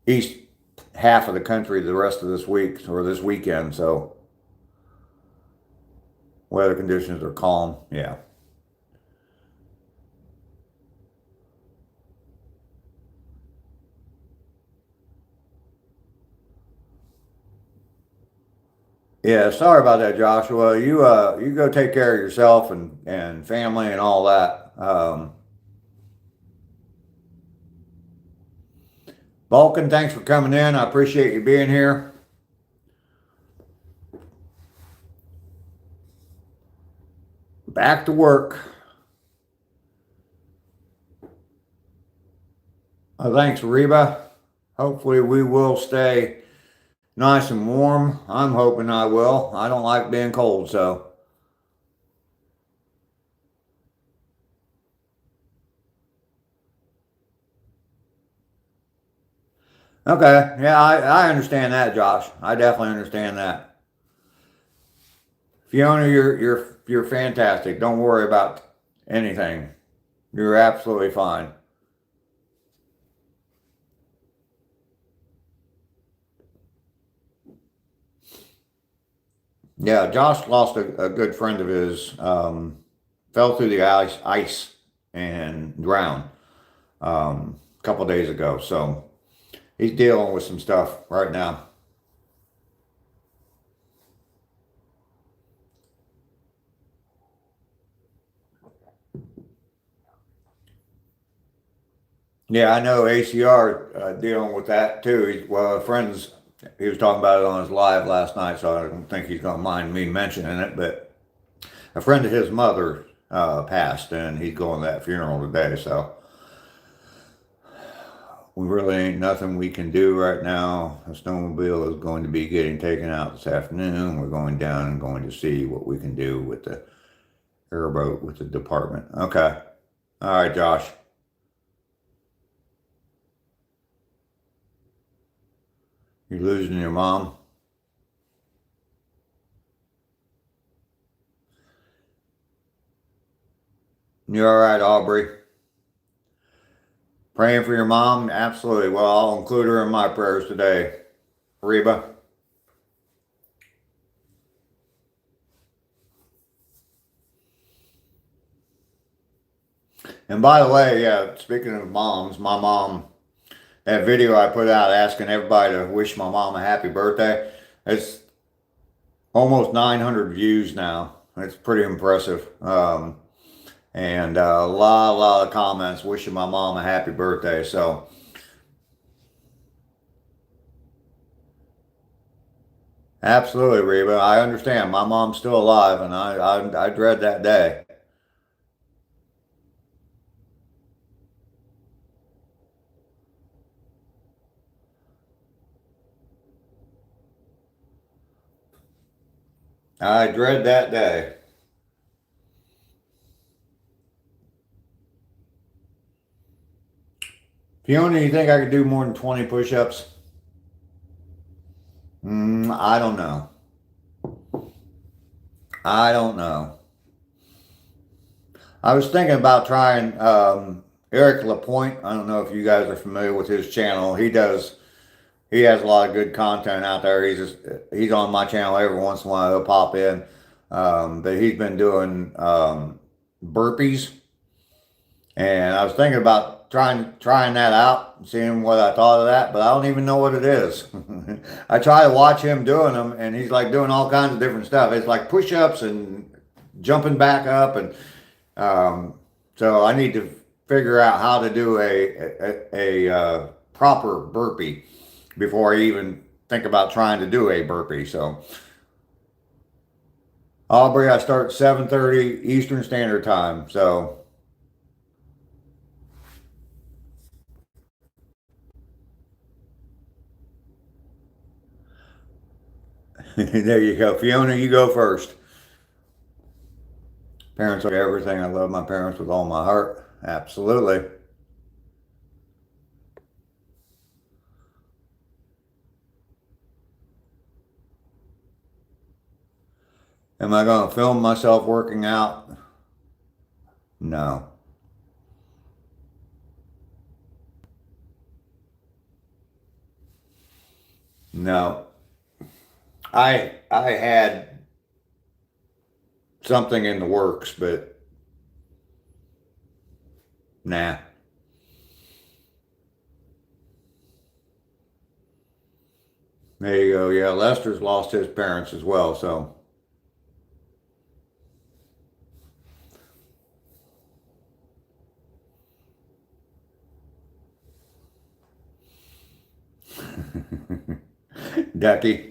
east half of the country the rest of this week or this weekend. So weather conditions are calm. Yeah. Yeah, sorry about that, Joshua. You go take care of yourself and family and all that. Vulcan, thanks for coming in. I appreciate you being here. Back to work. Thanks, Reba. Hopefully we will stay nice and warm. I'm hoping I will. I don't like being cold, so. Okay, yeah, I understand that, Josh. I definitely understand that. Fiona, you're fantastic. Don't worry about anything. You're absolutely fine. Yeah, Josh lost a good friend of his. Fell through the ice and drowned a couple days ago. So he's dealing with some stuff right now. Yeah, I know ACR dealing with that too. Well, friends, he was talking about it on his live last night, so I don't think he's going to mind me mentioning it. But a friend of his mother passed, and he's going to that funeral today. So we really ain't nothing we can do right now. The snowmobile is going to be getting taken out this afternoon. We're going down and going to see what we can do with the airboat with the department. Okay. All right, Josh. You're losing your mom? You're all right, Aubrey. Praying for your mom? Absolutely. Well, I'll include her in my prayers today. Reba. And by the way, yeah, speaking of moms, my mom, that video I put out asking everybody to wish my mom a happy birthday, it's almost 900 views now. It's pretty impressive. And a lot of comments wishing my mom a happy birthday. So, absolutely, Reba. I understand. My mom's still alive, and I dread that day. I dread that day. Fiona, you think I could do more than 20 push-ups? I don't know. I don't know. I was thinking about trying Eric Lapointe. I don't know if you guys are familiar with his channel. He has a lot of good content out there. He's on my channel every once in a while. He'll pop in. But he's been doing burpees. And I was thinking about trying that out, seeing what I thought of that, but I don't even know what it is. I try to watch him doing them, and he's like doing all kinds of different stuff. It's like push-ups and jumping back up, and so I need to figure out how to do a proper burpee before I even think about trying to do a burpee. So, Aubrey, I start at 7:30 Eastern Standard Time. So. There you go. Fiona, you go first. Parents are everything. I love my parents with all my heart. Absolutely. Am I going to film myself working out? No. No. I had something in the works, but nah. There you go. Yeah, Lester's lost his parents as well, so. Ducky.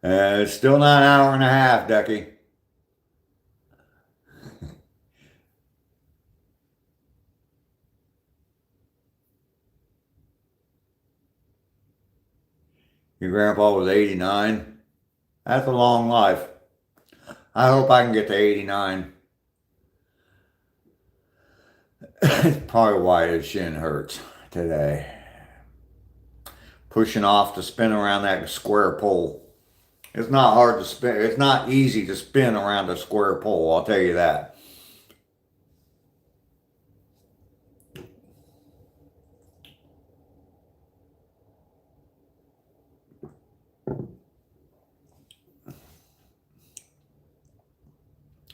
It's still not an hour and a half, Ducky. Your grandpa was 89. That's a long life. I hope I can get to 89. It's probably why his shin hurts today. Pushing off to spin around that square pole. It's not hard to spin. It's not easy to spin around a square pole, I'll tell you that.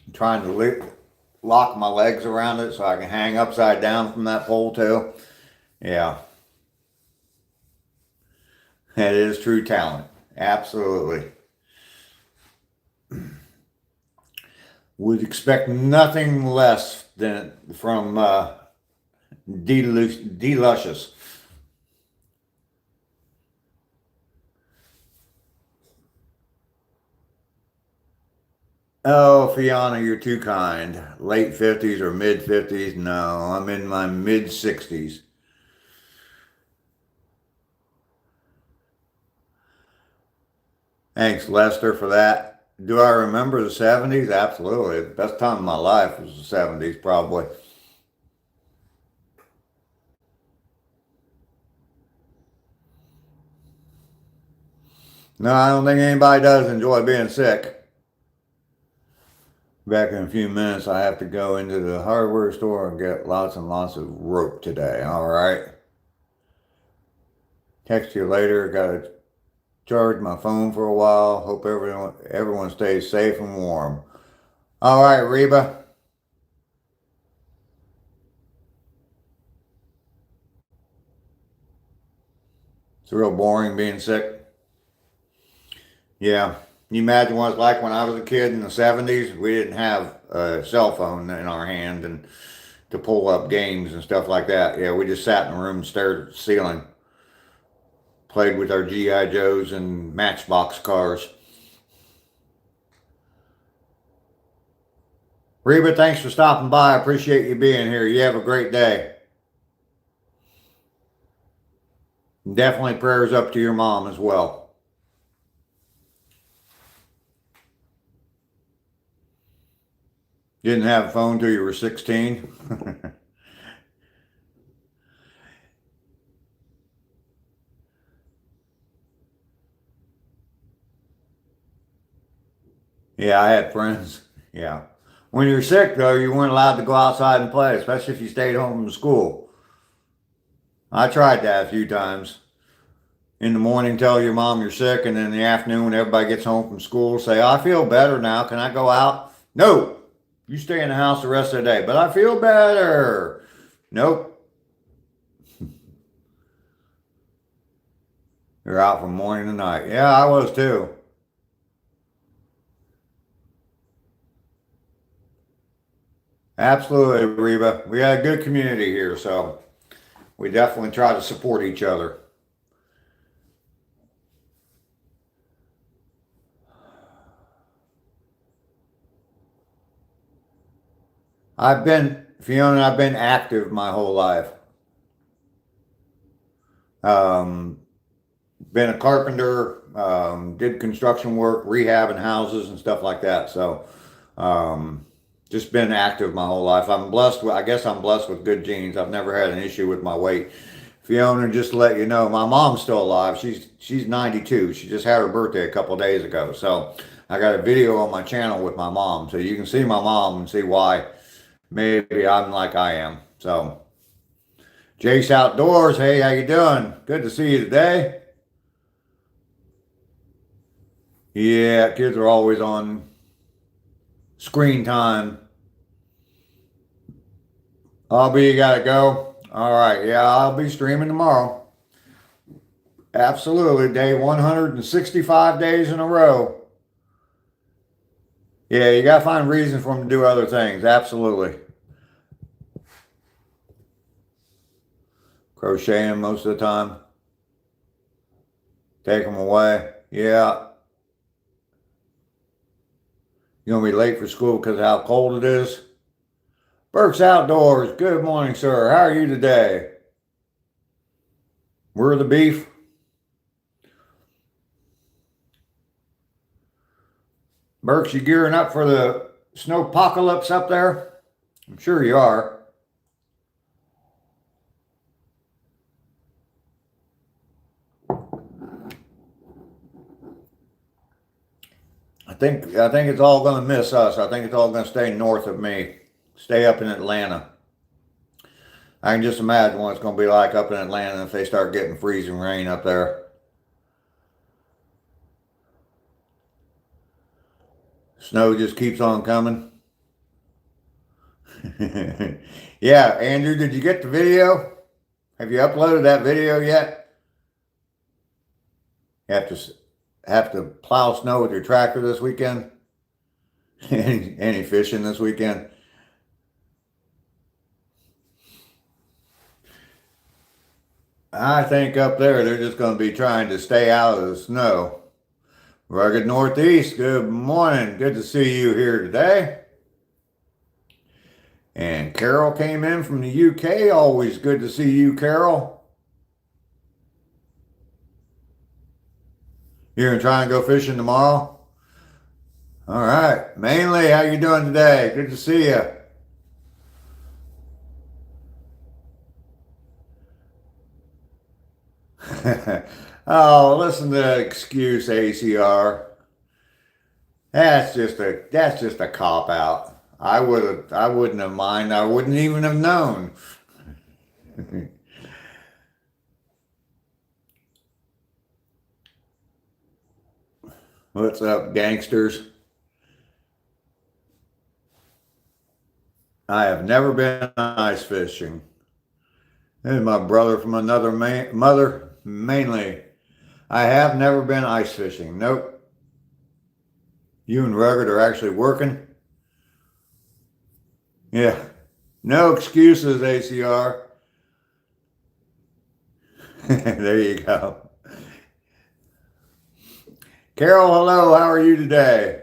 I'm trying to lock my legs around it so I can hang upside down from that pole too. Yeah. That is true talent. Absolutely. Would expect nothing less than from Deluscious. Oh, Fiona, you're too kind. Late 50s or mid 50s? No, I'm in my mid 60s. Thanks, Lester, for that. Do I remember the 70s? Absolutely. The best time of my life was the 70s, probably. No, I don't think anybody does enjoy being sick. Back in a few minutes, I have to go into the hardware store and get lots and lots of rope today. All right. Text you later. Got to charge my phone for a while. Hope everyone stays safe and warm. All right, Reba. It's real boring being sick. Yeah. Can you imagine what it's like when I was a kid in the 70s? We didn't have a cell phone in our hand and to pull up games and stuff like that. Yeah, we just sat in the room and stared at the ceiling. Played with our G.I. Joes and Matchbox cars. Reba, thanks for stopping by. I appreciate you being here. You have a great day. Definitely prayers up to your mom as well. Didn't have a phone till you were 16? Yeah, I had friends. Yeah. When you're sick, though, you weren't allowed to go outside and play, especially if you stayed home from school. I tried that a few times. In the morning, tell your mom you're sick, and then in the afternoon, when everybody gets home from school, say, I feel better now. Can I go out? No. You stay in the house the rest of the day. But I feel better. Nope. You're out from morning to night. Yeah, I was too. Absolutely, Reba. We had a good community here, so we definitely try to support each other. Fiona, I've been active my whole life. Um, been a carpenter, did construction work, rehabbing houses and stuff like that. So, um, just been active my whole life. I guess I'm blessed with good genes. I've never had an issue with my weight. Fiona, just to let you know, my mom's still alive. She's 92. She just had her birthday a couple of days ago. So I got a video on my channel with my mom. So you can see my mom and see why maybe I'm like I am. So Jace Outdoors, hey, how you doing? Good to see you today. Yeah, kids are always on screen time. Aubrey, you gotta go. All right, yeah, I'll be streaming tomorrow. Absolutely, day 165 days in a row. Yeah, you gotta find reasons for them to do other things. Absolutely. Crocheting most of the time. Take them away. Yeah. You're gonna be late for school because of how cold it is. Burke's Outdoors. Good morning, sir. How are you today? We're the beef. Burks, you gearing up for the snowpocalypse up there? I'm sure you are. I think it's all going to miss us. I think it's all going to stay north of me. Stay up in Atlanta. I can just imagine what it's going to be like up in Atlanta if they start getting freezing rain up there. Snow just keeps on coming. Yeah, Andrew, did you get the video? Have you uploaded that video yet? You have to plow snow with your tractor this weekend? Any fishing this weekend? I think up there they're just going to be trying to stay out of the snow. Rugged Northeast, good morning. Good to see you here today. And Carol came in from the UK. Always good to see you, Carol. You're going to try and go fishing tomorrow? All right. Mainly, how you doing today? Good to see you. Oh, listen to that excuse, ACR. That's just a cop out. I wouldn't have mind. I wouldn't even have known. What's up, gangsters? I have never been ice fishing. This is my brother from another mother, mainly. I have never been ice fishing. Nope. You and Rugged are actually working? Yeah. No excuses, ACR. There you go. Carol, hello. How are you today?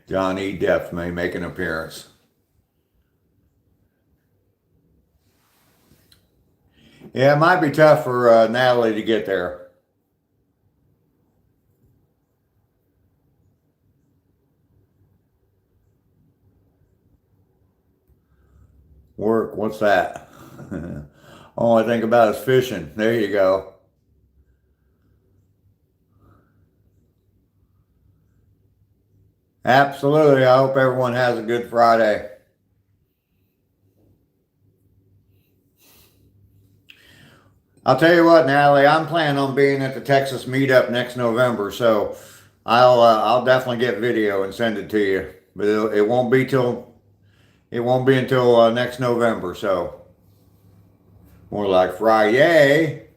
John E. Depth may make an appearance. Yeah, it might be tough for Natalie to get there. work. What's that? All I think about is fishing. There you go. Absolutely. I hope everyone has a good Friday. I'll tell you what, Natalie, I'm planning on being at the Texas meetup next November, so I'll definitely get video and send it to you. But it won't be until next November, so more like Friday.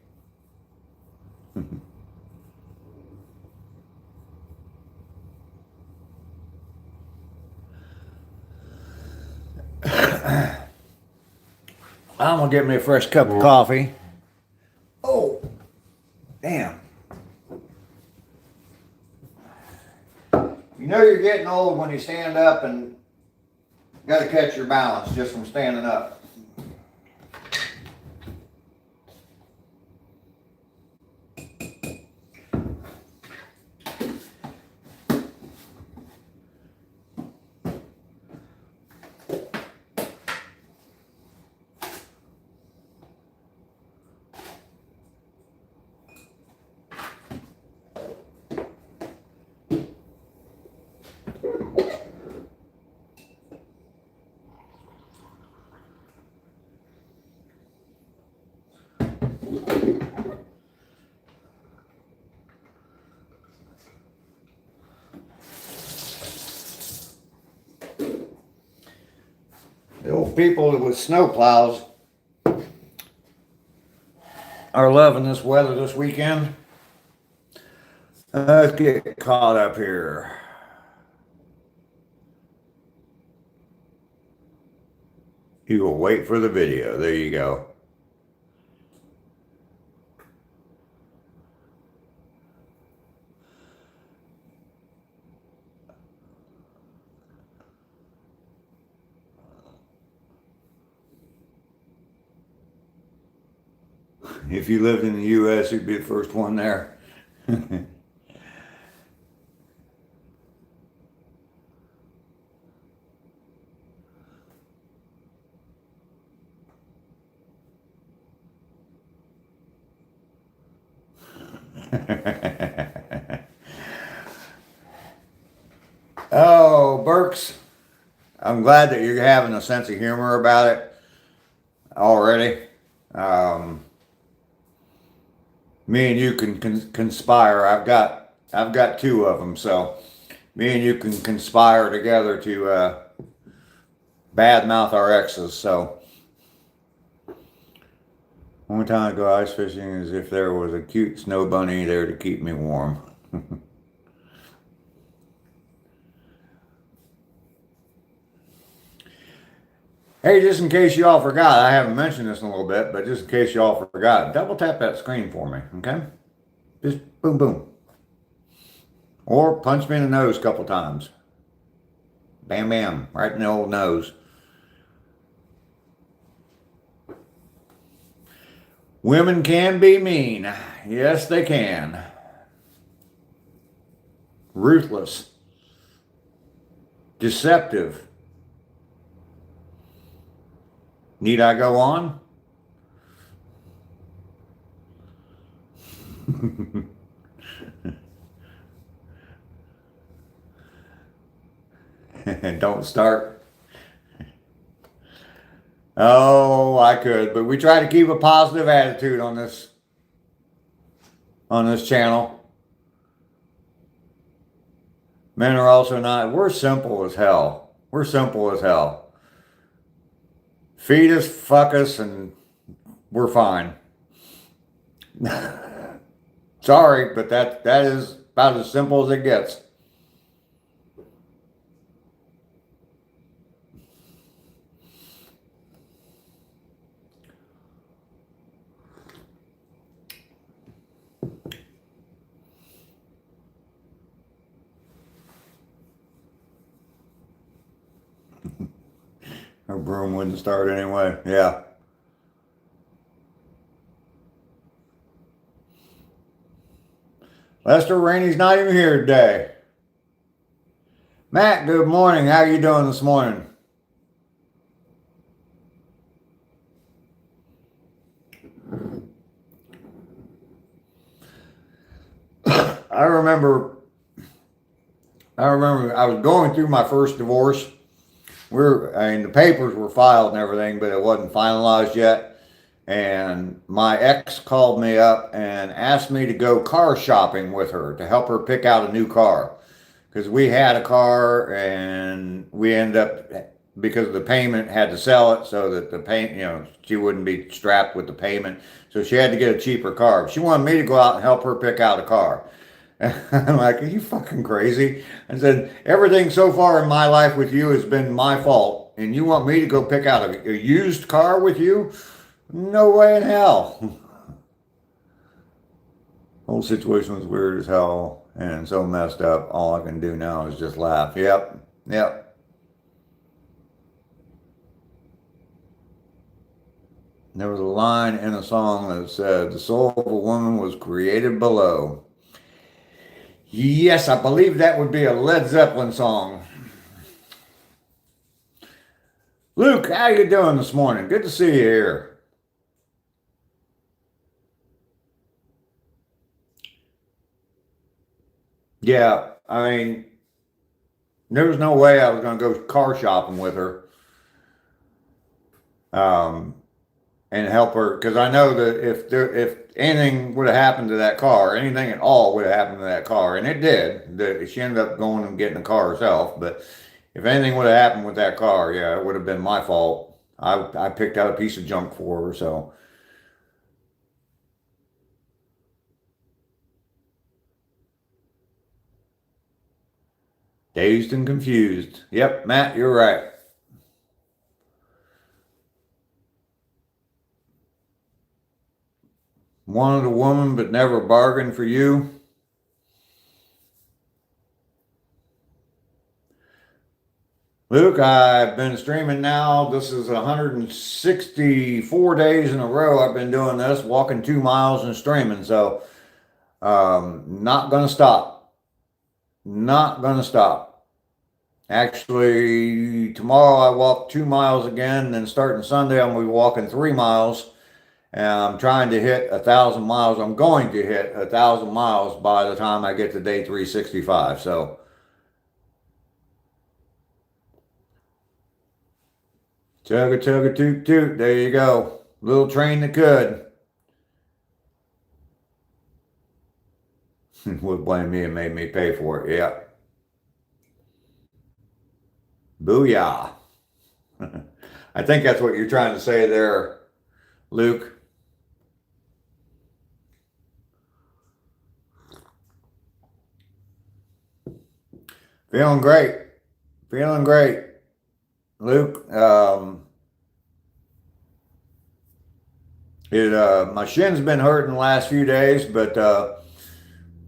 I'm gonna get me a fresh cup of coffee. Oh, damn. You know you're getting old when you stand up and got to catch your balance just from standing up. The old people with snow plows are loving this weather this weekend. Let's get caught up here. You will wait for the video. There you go. If you lived in the U.S., you'd be the first one there. Oh, Burks, I'm glad that you're having a sense of humor about it already. Me and you can conspire. I've got two of them, so me and you can conspire together to badmouth our exes. So only time I go ice fishing is if there was a cute snow bunny there to keep me warm. Hey, just in case you all forgot, I haven't mentioned this in a little bit, but just in case you all forgot, double tap that screen for me, okay? Just boom, boom. Or punch me in the nose a couple times. Bam, bam, right in the old nose. Women can be mean. Yes, they can. Ruthless. Deceptive. Need I go on? Don't start. Oh, I could, but we try to keep a positive attitude on this channel. Men are also not, we're simple as hell. We're simple as hell. Feed us, fuck us, and we're fine. Sorry, but that is about as simple as it gets. Her broom wouldn't start anyway. Yeah. Lester Rainey's not even here today. Matt, good morning. How you doing this morning? I remember I was going through my first divorce. I mean, the papers were filed and everything, but it wasn't finalized yet. And my ex called me up and asked me to go car shopping with her to help her pick out a new car. Because we had a car and we ended up, because of the payment, had to sell it so that the payment, she wouldn't be strapped with the payment. So she had to get a cheaper car. She wanted me to go out and help her pick out a car. I'm like, are you fucking crazy? I said, everything so far in my life with you has been my fault. And you want me to go pick out a used car with you? No way in hell. Whole situation was weird as hell and so messed up. All I can do now is just laugh. Yep. Yep. There was a line in a song that said, the soul of a woman was created below. Yes, I believe that would be a Led Zeppelin song. Luke, how you doing this morning? Good to see you here. Yeah, I mean, there was no way I was going to go car shopping with her and help her, because I know that if anything would have happened to that car, anything at all would have happened to that car, and it did. She ended up going and getting the car herself, but if anything would have happened with that car, yeah, it would have been my fault. I picked out a piece of junk for her, so. Dazed and confused. Yep, Matt, you're right. Wanted a woman but never bargained for you. Luke, I've been streaming now. This is 164 days in a row I've been doing this, walking 2 miles and streaming. So, not going to stop. Not going to stop. Actually, tomorrow I walk 2 miles again. Then starting Sunday, I'm going to be walking 3 miles. And I'm trying to hit 1,000 miles. I'm going to hit 1,000 miles by the time I get to day 365. So, chugga chugga toot toot. There you go. Little train that could. Would blame me and made me pay for it. Yeah. Booyah. I think that's what you're trying to say there, Luke. Feeling great. Feeling great. Luke, my shin's been hurting the last few days, but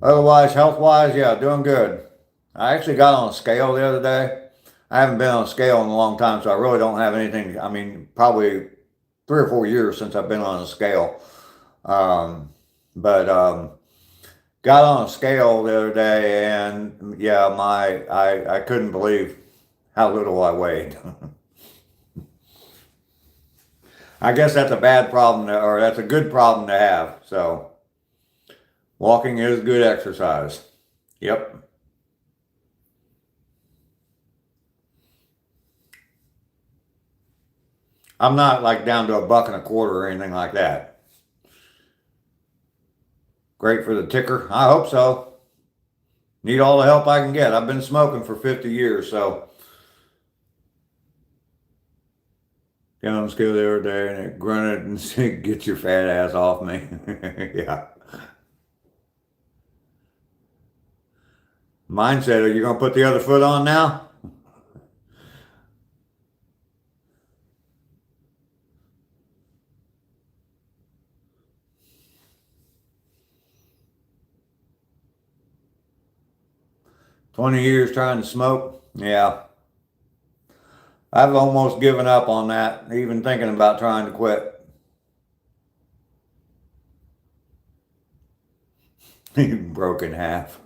otherwise, health-wise, yeah, doing good. I actually got on a scale the other day. I haven't been on a scale in a long time, so I really don't have anything. I mean, probably 3 or 4 years since I've been on a scale. But got on a scale the other day, and yeah, I couldn't believe how little I weighed. I guess that's a bad problem, or that's a good problem to have. So, walking is good exercise. Yep. I'm not like down to $1.25 or anything like that. Great for the ticker. I hope so. Need all the help I can get. I've been smoking for 50 years, so. Got on the scale the other day and it grunted and said, get your fat ass off me. Yeah. Mine said, are you going to put the other foot on now? "20 years trying to smoke." Yeah. I've almost given up on that, even thinking about trying to quit. Broke in half.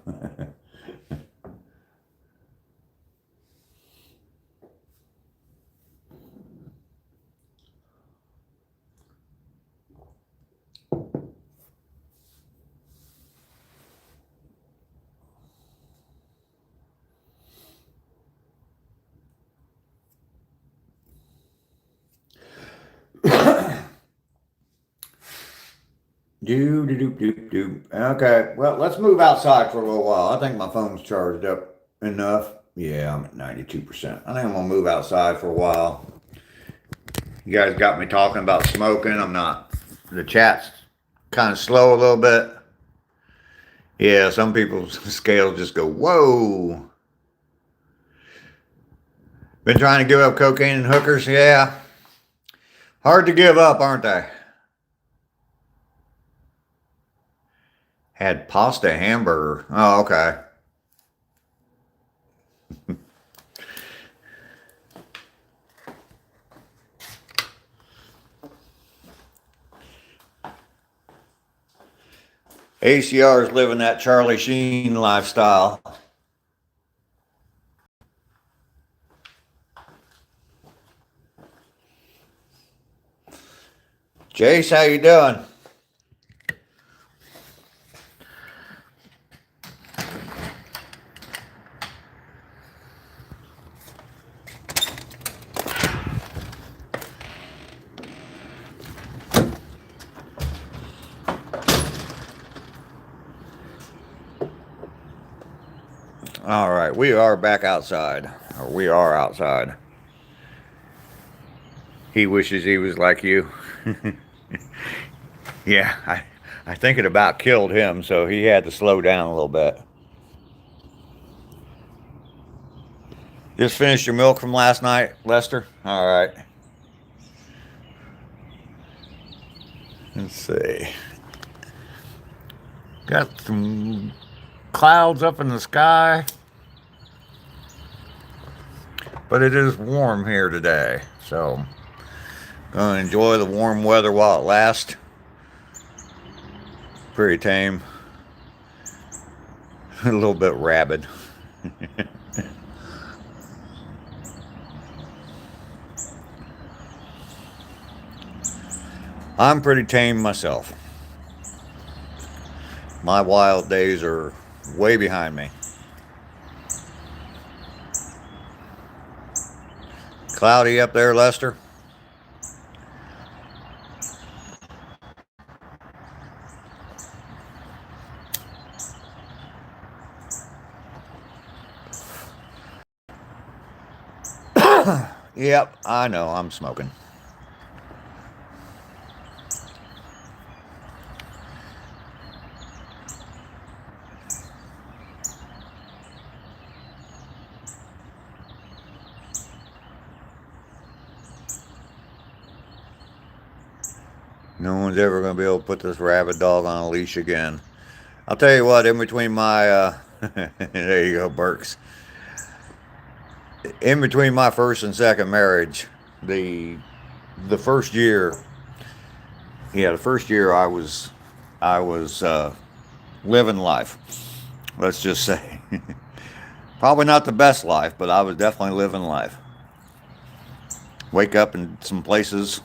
Okay, well, let's move outside for a little while. I think my phone's charged up enough. Yeah, I'm at 92%. I think I'm gonna move outside for a while. You guys got me talking about smoking. I'm not. The chat's kind of slow a little bit. Yeah, some people's scales just go, whoa. Been trying to give up cocaine and hookers? Yeah. Hard to give up, aren't they? Had pasta hamburger. Oh, okay. ACR is living that Charlie Sheen lifestyle. Jace, how you doing? All right, we are back outside. Or we are outside. He wishes he was like you. Yeah, I think it about killed him, so he had to slow down a little bit. Just finished your milk from last night, Lester? All right. Let's see. Got some clouds up in the sky, but it is warm here today, so gonna enjoy the warm weather while it lasts. Pretty tame. A little bit rabid. I'm pretty tame myself. My wild days are way behind me. Cloudy up there, Lester? Yep, I know, I'm smoking. No one's ever going to be able to put this rabid dog on a leash again. I'll tell you what, in between my, there you go, Burks. In between my first and second marriage, the first year, the first year I was living life. Let's just say, probably not the best life, but I was definitely living life. Wake up in some places,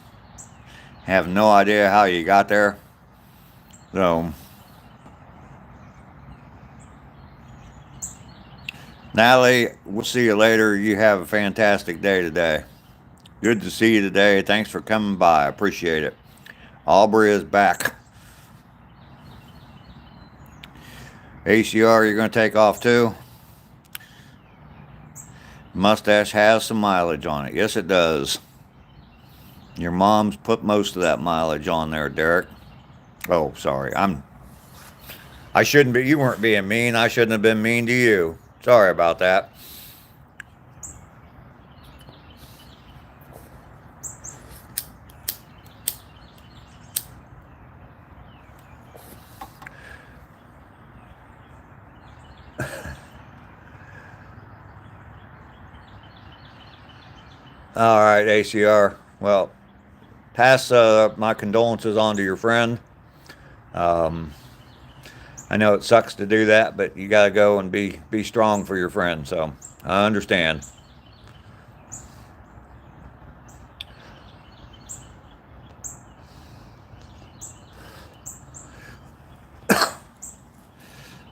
have no idea how you got there. So, Natalie, we'll see you later. You have a fantastic day today. Good to see you today. Thanks for coming by. I appreciate it. Aubrey is back. ACR, you're going to take off too? Mustache has some mileage on it. Yes, it does. Your mom's put most of that mileage on there, Derek. Oh, sorry. I shouldn't be. You weren't being mean. I shouldn't have been mean to you. Sorry about that. All right, ACR. Well, pass my condolences on to your friend. I know it sucks to do that, but you got to go and be strong for your friend. So I understand.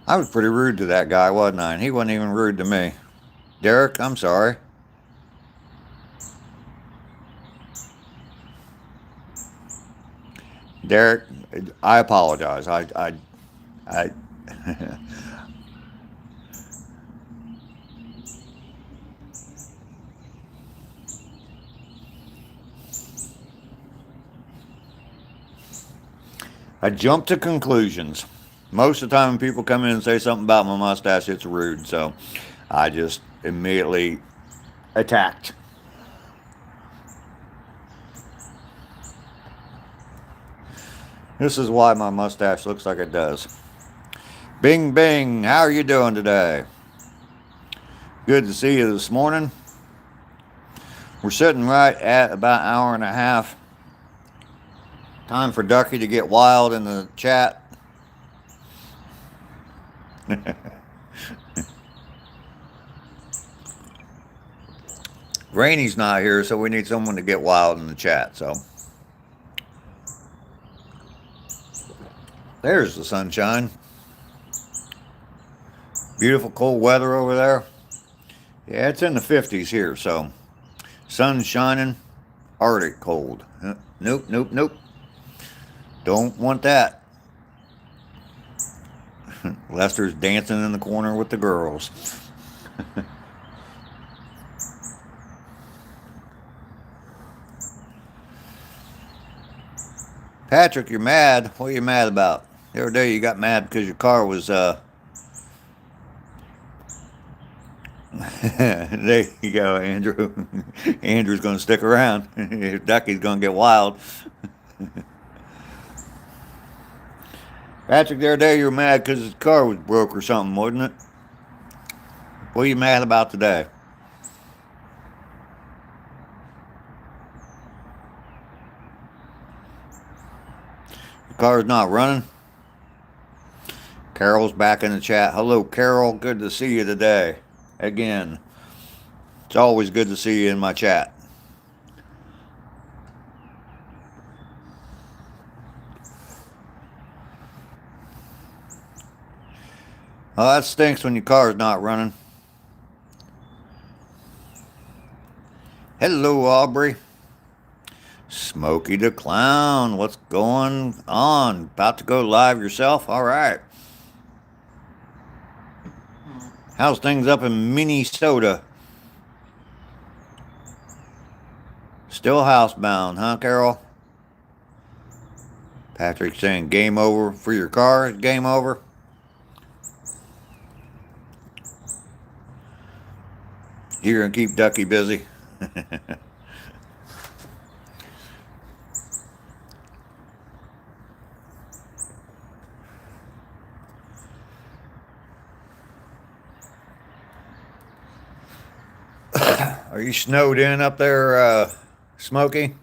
I was pretty rude to that guy, wasn't I? And he wasn't even rude to me. Derek, I'm sorry. Derek, I apologize. I I jump to conclusions. Most of the time when people come in and say something about my mustache, it's rude. So I just immediately attacked. This is why my mustache looks like it does. Bing Bing, how are you doing today? Good to see you this morning. We're sitting right at about an hour and a half. Time for Ducky to get wild in the chat. Rainy's not here, so we need someone to get wild in the chat. So there's the sunshine. Beautiful cold weather over there. Yeah, it's in the 50s here, so sun's shining, Arctic cold. Nope, nope, nope. Don't want that. Lester's dancing in the corner with the girls. Patrick, you're mad. What are you mad about? The other day you got mad because your car was, there you go, Andrew. Andrew's going to stick around. Ducky's going to get wild. Patrick, the other day you were mad because his car was broke or something, wasn't it? What are you mad about today? Your car's not running? Carol's back in the chat. Hello, Carol. Good to see you today. Again. It's always good to see you in my chat. Oh, that stinks when your car's not running. Hello, Aubrey. Smokey the Clown. What's going on? About to go live yourself? All right. How's things up in Minnesota? Still housebound, huh, Carol? Patrick saying game over for your car. Game over. You're going to keep Ducky busy. Are you snowed in up there, Smokey?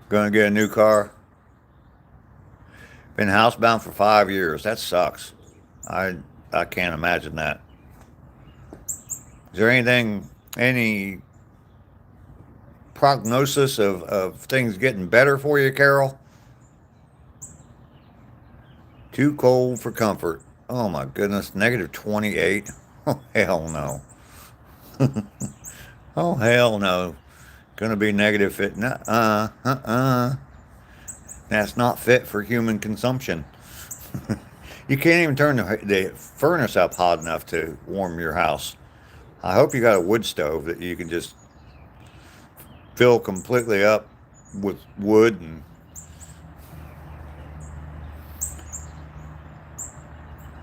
Gonna get a new car? Been housebound for 5 years. That sucks. I can't imagine that. Is there any prognosis of things getting better for you, Carol? Too cold for comfort. Oh my goodness, negative 28. Oh, hell no. Oh, hell no. Gonna be negative fit. That's not fit for human consumption. You can't even turn the furnace up hot enough to warm your house. I hope you got a wood stove that you can just fill completely up with wood. And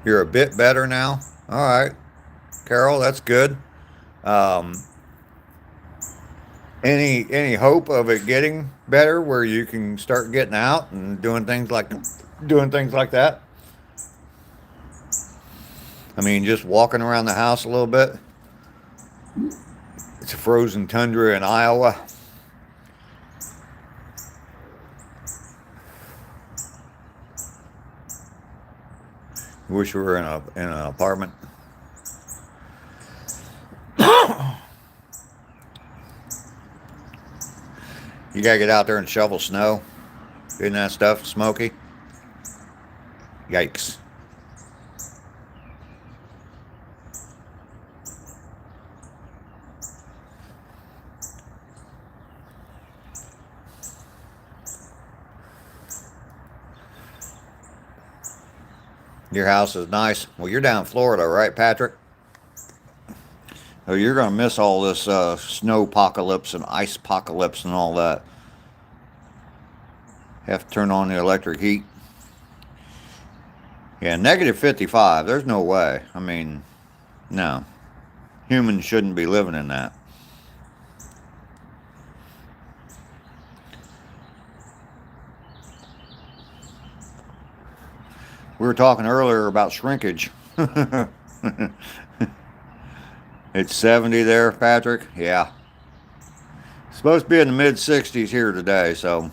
you're a bit better now. All right, Carol, that's good. Any hope of it getting better where you can start getting out and doing things like that? I mean, just walking around the house a little bit. It's a frozen tundra in Iowa. Wish we were in an apartment. You gotta get out there and shovel snow. Isn't that stuff smoky? Yikes. Your house is nice. Well, you're down in Florida, right, Patrick? Oh, you're going to miss all this snow apocalypse and ice apocalypse and all that. Have to turn on the electric heat. Yeah, negative 55. There's no way. I mean, no. Humans shouldn't be living in that. We were talking earlier about shrinkage. It's 70 there, Patrick? Yeah. It's supposed to be in the mid 60s here today, so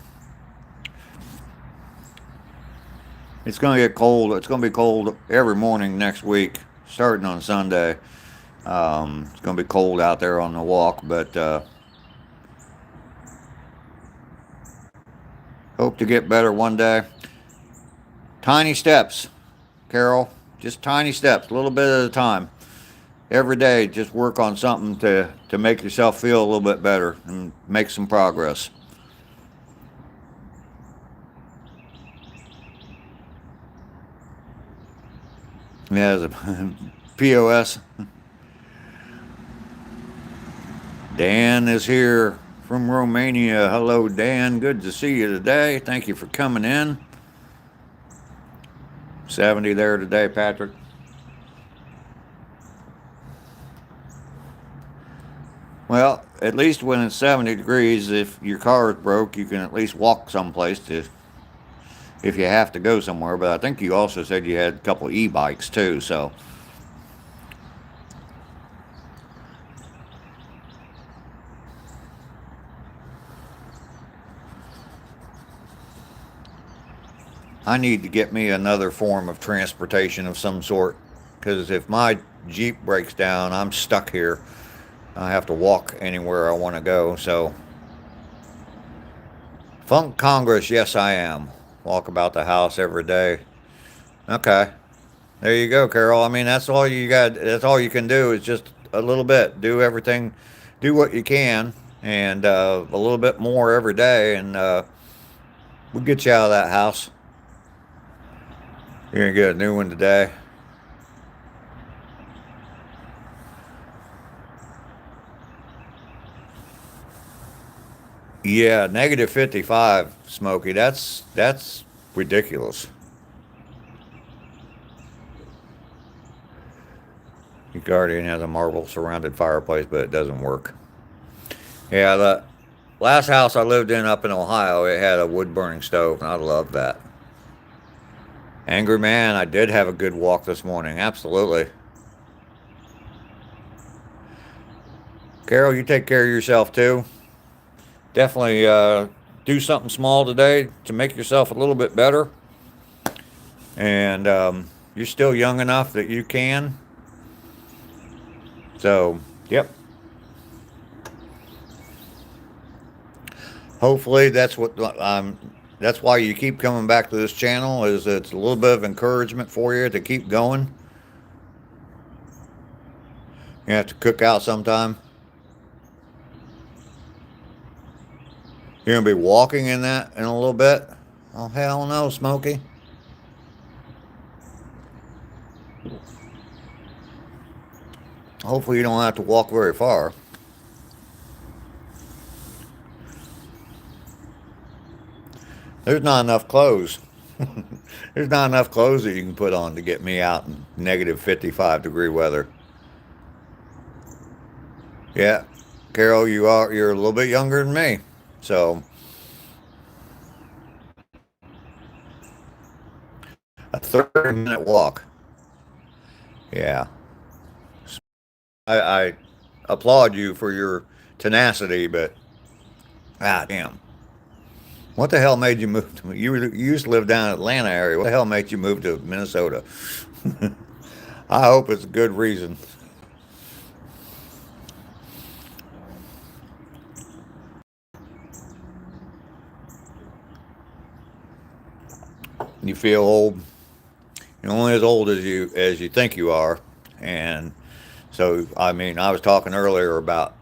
it's going to get cold. It's going to be cold every morning next week, starting on Sunday. It's going to be cold out there on the walk, but hope to get better one day. Tiny steps, Carol. Just tiny steps, a little bit at a time. Every day, just work on something to make yourself feel a little bit better and make some progress. Yeah, the POS. Dan is here from Romania. Hello, Dan. Good to see you today. Thank you for coming in. 70 there today, Patrick. Well, at least when it's 70 degrees, if your car is broke, you can at least walk someplace to, if you have to go somewhere. But I think you also said you had a couple e-bikes too, so. I need to get me another form of transportation of some sort, because if my Jeep breaks down, I'm stuck here. I have to walk anywhere I want to go, so. Funk Congress, yes I am. Walk about the house every day. Okay. There you go, Carol. I mean, that's all you got. That's all you can do is just a little bit. Do everything, do what you can, and a little bit more every day, and we'll get you out of that house. You're going to get a new one today. Yeah, negative 55, Smokey. That's ridiculous. Your Guardian has a marble surrounded fireplace, but it doesn't work. Yeah, the last house I lived in up in Ohio, it had a wood burning stove, and I loved that. Angry man, I did have a good walk this morning. Absolutely. Carol, you take care of yourself too. Definitely do something small today to make yourself a little bit better. And you're still young enough that you can. So, yep. Hopefully that's what that's why you keep coming back to this channel, is it's a little bit of encouragement for you to keep going. You have to cook out sometime. You're going to be walking in that in a little bit? Oh, hell no, Smokey. Hopefully you don't have to walk very far. There's not enough clothes. There's not enough clothes that you can put on to get me out in negative 55 degree weather. Yeah, Carol, you're a little bit younger than me. So a 30-minute walk. Yeah. I applaud you for your tenacity, but damn. What the hell made you move to, you used to live down in Atlanta area. What the hell made you move to Minnesota? I hope it's a good reason. You feel old. You're only as old as you think you are. And so, I mean, I was talking earlier about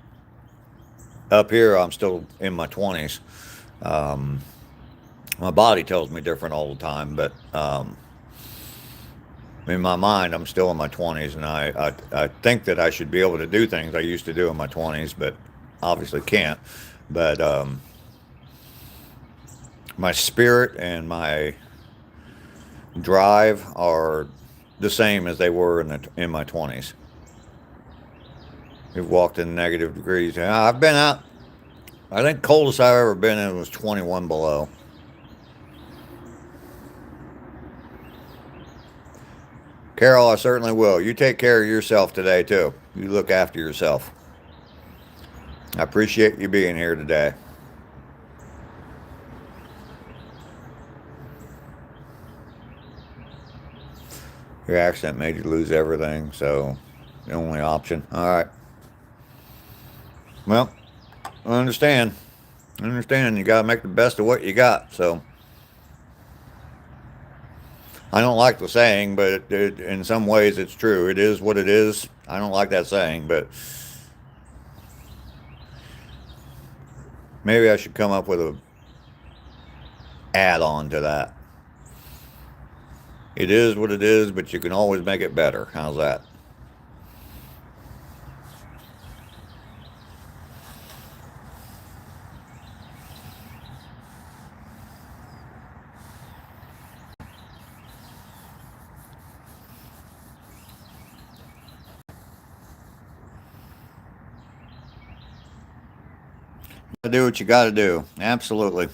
up here, I'm still in my 20s. My body tells me different all the time, but in my mind, I'm still in my 20s, and I think that I should be able to do things I used to do in my 20s, but obviously can't. But my spirit and my drive are the same as they were in my 20s. We've walked in negative degrees. I've been out. I think coldest I've ever been in was 21 below. Carol, I certainly will. You take care of yourself today, too. You look after yourself. I appreciate you being here today. Your accident made you lose everything, so the only option. All right. Well, I understand. I understand. You got to make the best of what you got. So I don't like the saying, but in some ways it's true. It is what it is. I don't like that saying, but maybe I should come up with a add-on to that. It is what it is, but you can always make it better. How's that? Do what you got to do. Absolutely.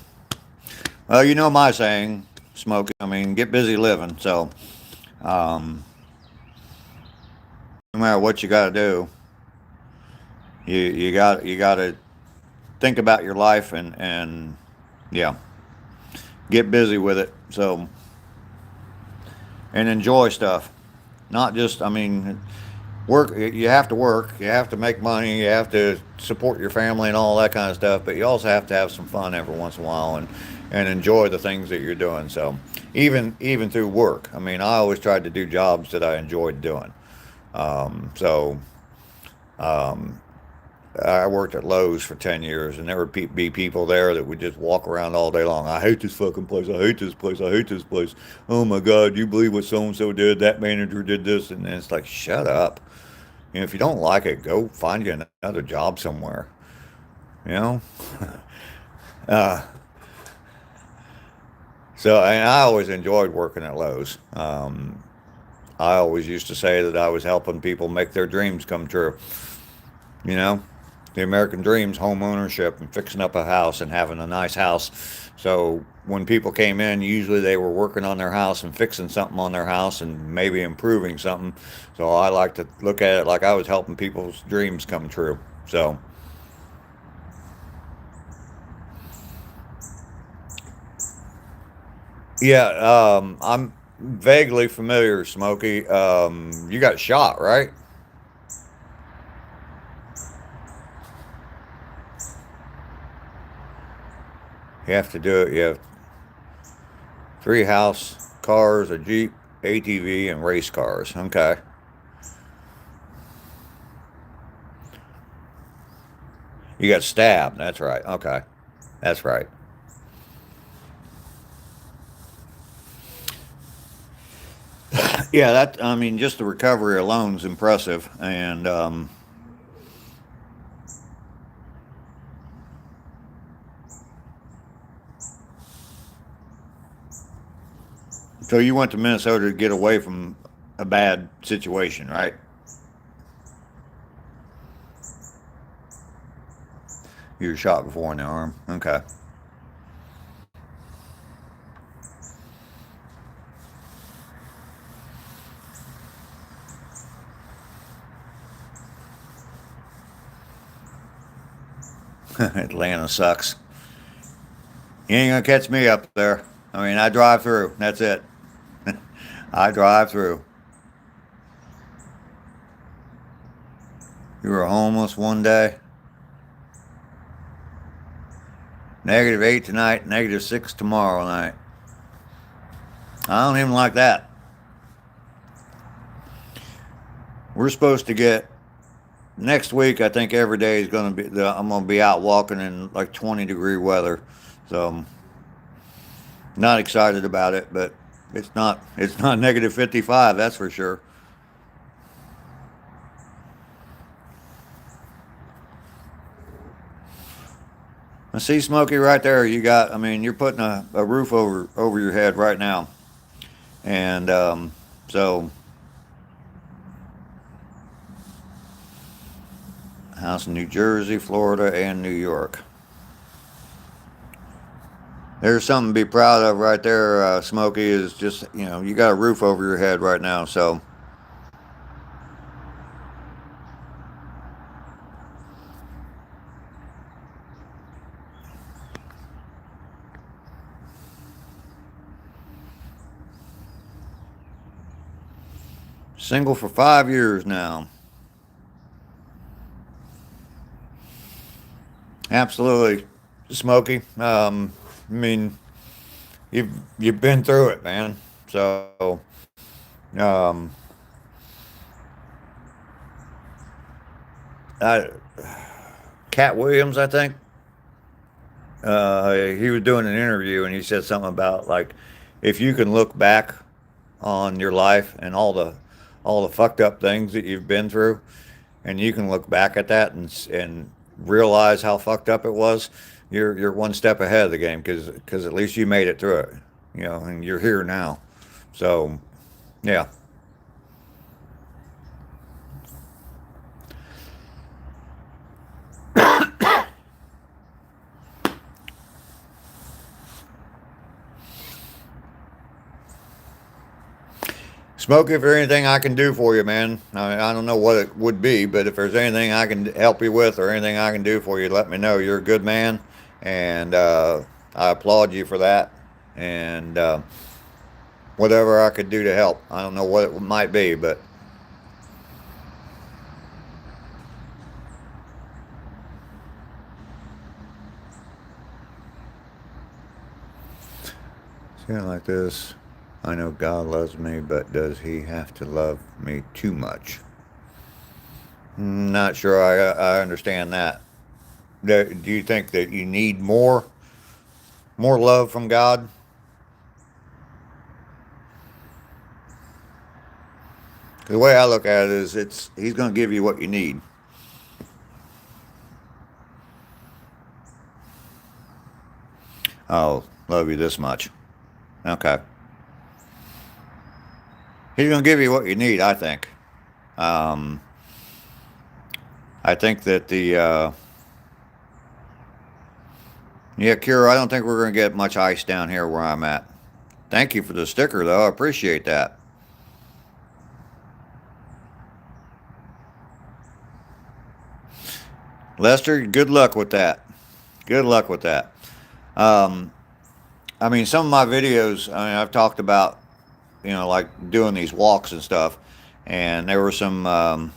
Well, you know my saying, Smokey. I mean, get busy living. So, um, no matter what you got to do, you got to think about your life and yeah, get busy with it. So, and enjoy stuff. Not just, I mean, work. You have to work. You have to make money. You have to support your family and all that kind of stuff. But you also have to have some fun every once in a while and enjoy the things that you're doing. So even through work, I mean, I always tried to do jobs that I enjoyed doing. So I worked at Lowe's for 10 years, and there would be people there that would just walk around all day long. I hate this fucking place. I hate this place. I hate this place. Oh my God, you believe what so-and-so did? That manager did this. And it's like, shut up. You know, if you don't like it, go find you another job somewhere. You know? uh, so, and I always enjoyed working at Lowe's. I always used to say that I was helping people make their dreams come true. You know? The American dream's home ownership and fixing up a house and having a nice house. So when people came in, usually they were working on their house and fixing something on their house and maybe improving something. So I like to look at it like I was helping people's dreams come true. So yeah, I'm vaguely familiar, Smokey. You got shot, right? You have to do it. You have 3 house cars, a Jeep, ATV, and race cars. Okay. You got stabbed. That's right. Okay. That's right. Yeah, that, I mean, just the recovery alone is impressive. And so you went to Minnesota to get away from a bad situation, right? You were shot before in the arm. Okay. Atlanta sucks. You ain't gonna catch me up there. I mean, I drive through. That's it. I drive through. You were homeless one day. -8 tonight, -6 tomorrow night. I don't even like that. We're supposed to get next week. I think every day is going to be. I'm going to be out walking in like 20-degree weather. So, not excited about it, but It's not negative 55, that's for sure. I see Smokey right there. I mean, you're putting a roof over your head right now. And so, house in New Jersey, Florida, and New York. There's something to be proud of right there, Smokey, is just, you got a roof over your head right now. So, single for 5 years now. Absolutely, Smokey. I mean, you've been through it, man. So, um, I, Cat Williams, I think, he was doing an interview and he said something about like, if you can look back on your life and all the fucked up things that you've been through, and you can look back at that and realize how fucked up it was, you're one step ahead of the game because at least you made it through it, and you're here now. So, yeah. Smokey, if there's anything I can do for you, man, I don't know what it would be, but if there's anything I can help you with or anything I can do for you, let me know. You're a good man, and I applaud you for that. And whatever I could do to help, I don't know what it might be, but it's kind of like this. I know God loves me, but does He have to love me too much? Not sure I understand that. Do you think that you need more love from God? The way I look at it is, He's going to give you what you need. Oh, love you this much. Okay. He's going to give you what you need, I think. Um, I think that yeah, Cure, I don't think we're going to get much ice down here where I'm at. Thank you for the sticker, though. I appreciate that. Lester, good luck with that. Good luck with that. Um, I mean, some of my videos, I mean, I've talked about, like doing these walks and stuff. And there were some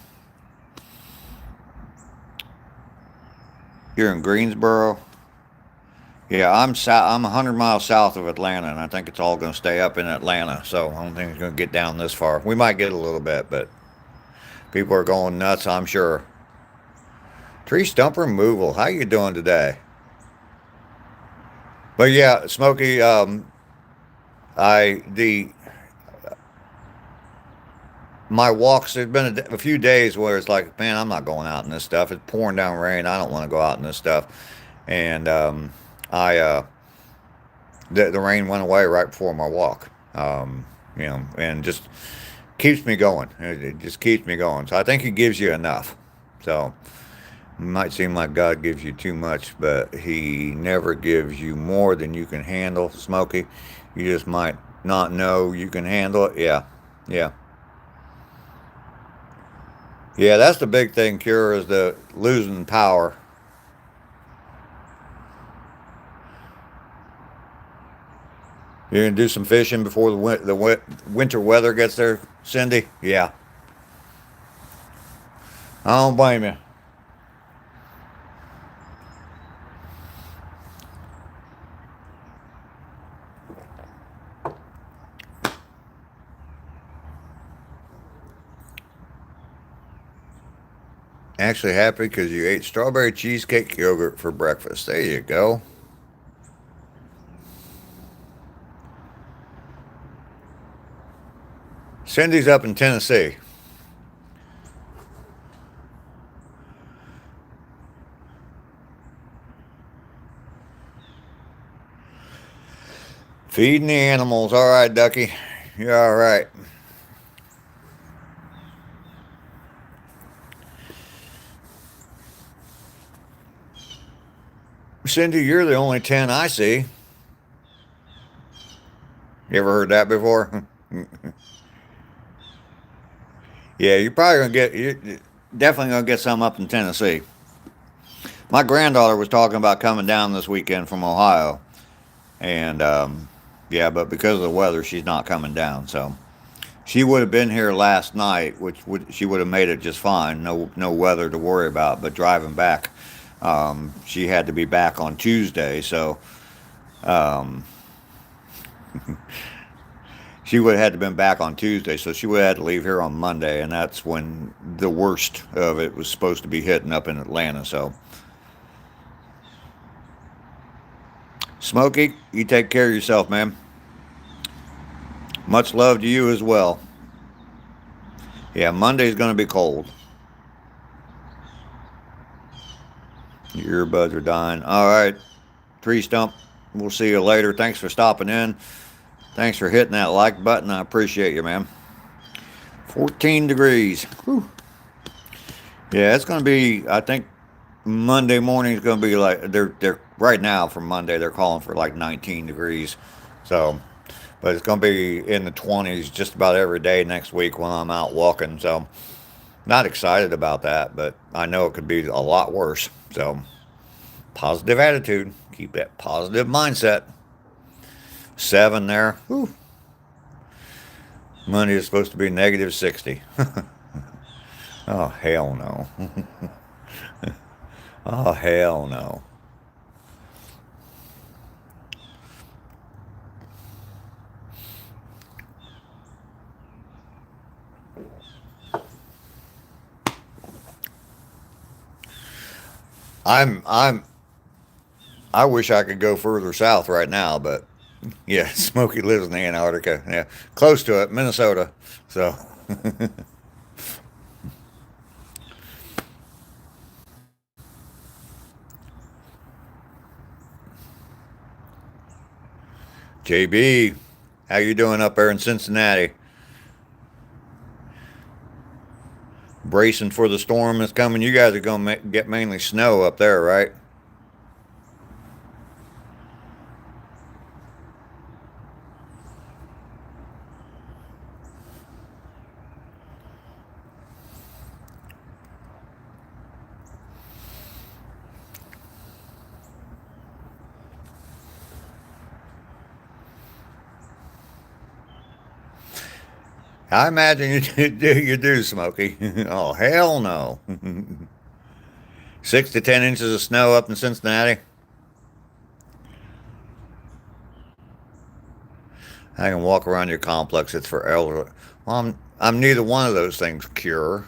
here in Greensboro. Yeah, I'm 100 miles south of Atlanta, and I think it's all going to stay up in Atlanta. So I don't think it's going to get down this far. We might get a little bit, but people are going nuts, I'm sure. Tree stump removal. How you doing today? But yeah, Smokey, I the my walks. There's been a few days where it's like, man, I'm not going out in this stuff. It's pouring down rain. I don't want to go out in this stuff. And I the rain went away right before my walk. And just keeps me going. It just keeps me going. So I think He gives you enough. So it might seem like God gives you too much, but He never gives you more than you can handle, Smokey. You just might not know you can handle it. Yeah, yeah. Yeah, that's the big thing, Cure, is the losing power. You're going to do some fishing before the winter weather gets there, Cindy? Yeah. I don't blame you. Actually happy because you ate strawberry cheesecake yogurt for breakfast. There you go. Cindy's up in Tennessee. Feeding the animals. All right, Ducky. You're all right. Cindy, you're the only 10 I see. You ever heard that before? Yeah, you're probably going to get, you're definitely going to get some up in Tennessee. My granddaughter was talking about coming down this weekend from Ohio. And, yeah, but because of the weather, she's not coming down. So she would have been here last night, she would have made it just fine. No weather to worry about. But driving back, she had to be back on Tuesday. So, she would have had to been back on Tuesday, so she would have had to leave here on Monday, and that's when the worst of it was supposed to be hitting up in Atlanta. So, Smokey, you take care of yourself, man. Much love to you as well. Yeah, Monday's going to be cold. Your earbuds are dying. All right, Tree Stump, we'll see you later. Thanks for stopping in. Thanks for hitting that like button. I appreciate you, man. 14 degrees. Whew. Yeah, it's going to be, I think Monday morning is going to be like, they're right now for Monday, they're calling for like 19 degrees. So, but it's going to be in the 20s just about every day next week when I'm out walking. So, not excited about that, but I know it could be a lot worse. So, positive attitude. Keep that positive mindset. 7 there. Whew. Monday is supposed to be negative 60. Oh, hell no. Oh, hell no. I wish I could go further south right now, but yeah, Smokey lives in Antarctica. Yeah, close to it, Minnesota. So, JB, how you doing up there in Cincinnati? Bracing for the storm that's coming. You guys are going to get mainly snow up there, right? I imagine you do, Smokey. Oh, hell no. 6 to 10 inches of snow up in Cincinnati. I can walk around your complex. It's for elderly. Well, I'm neither one of those things, Cure.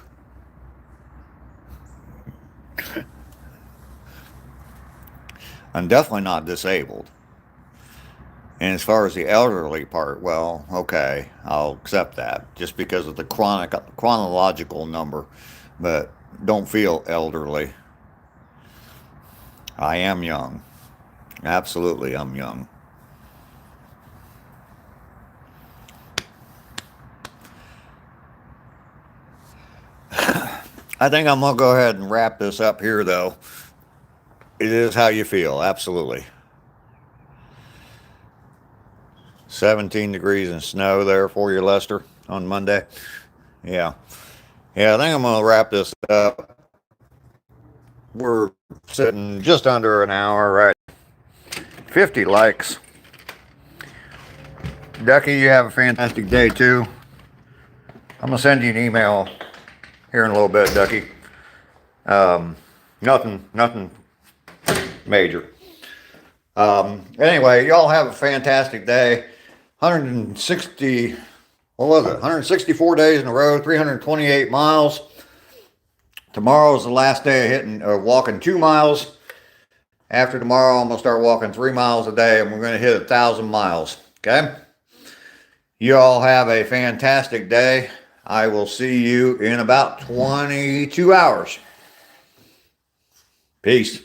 I'm definitely not disabled. And as far as the elderly part, well, okay, I'll accept that just because of the chronological number, but don't feel elderly. I am young. Absolutely, I'm young. I think I'm going to go ahead and wrap this up here, though. It is how you feel, absolutely. 17 degrees and snow there for you, Lester, on Monday. Yeah. Yeah, I think I'm going to wrap this up. We're sitting just under an hour, right? 50 likes. Ducky, you have a fantastic day, too. I'm going to send you an email here in a little bit, Ducky. Nothing major. Anyway, y'all have a fantastic day. 160, what was it? 164 days in a row, 328 miles. Tomorrow's the last day of walking 2 miles. After tomorrow, I'm going to start walking 3 miles a day, and we're going to hit 1,000 miles. Okay? You all have a fantastic day. I will see you in about 22 hours. Peace.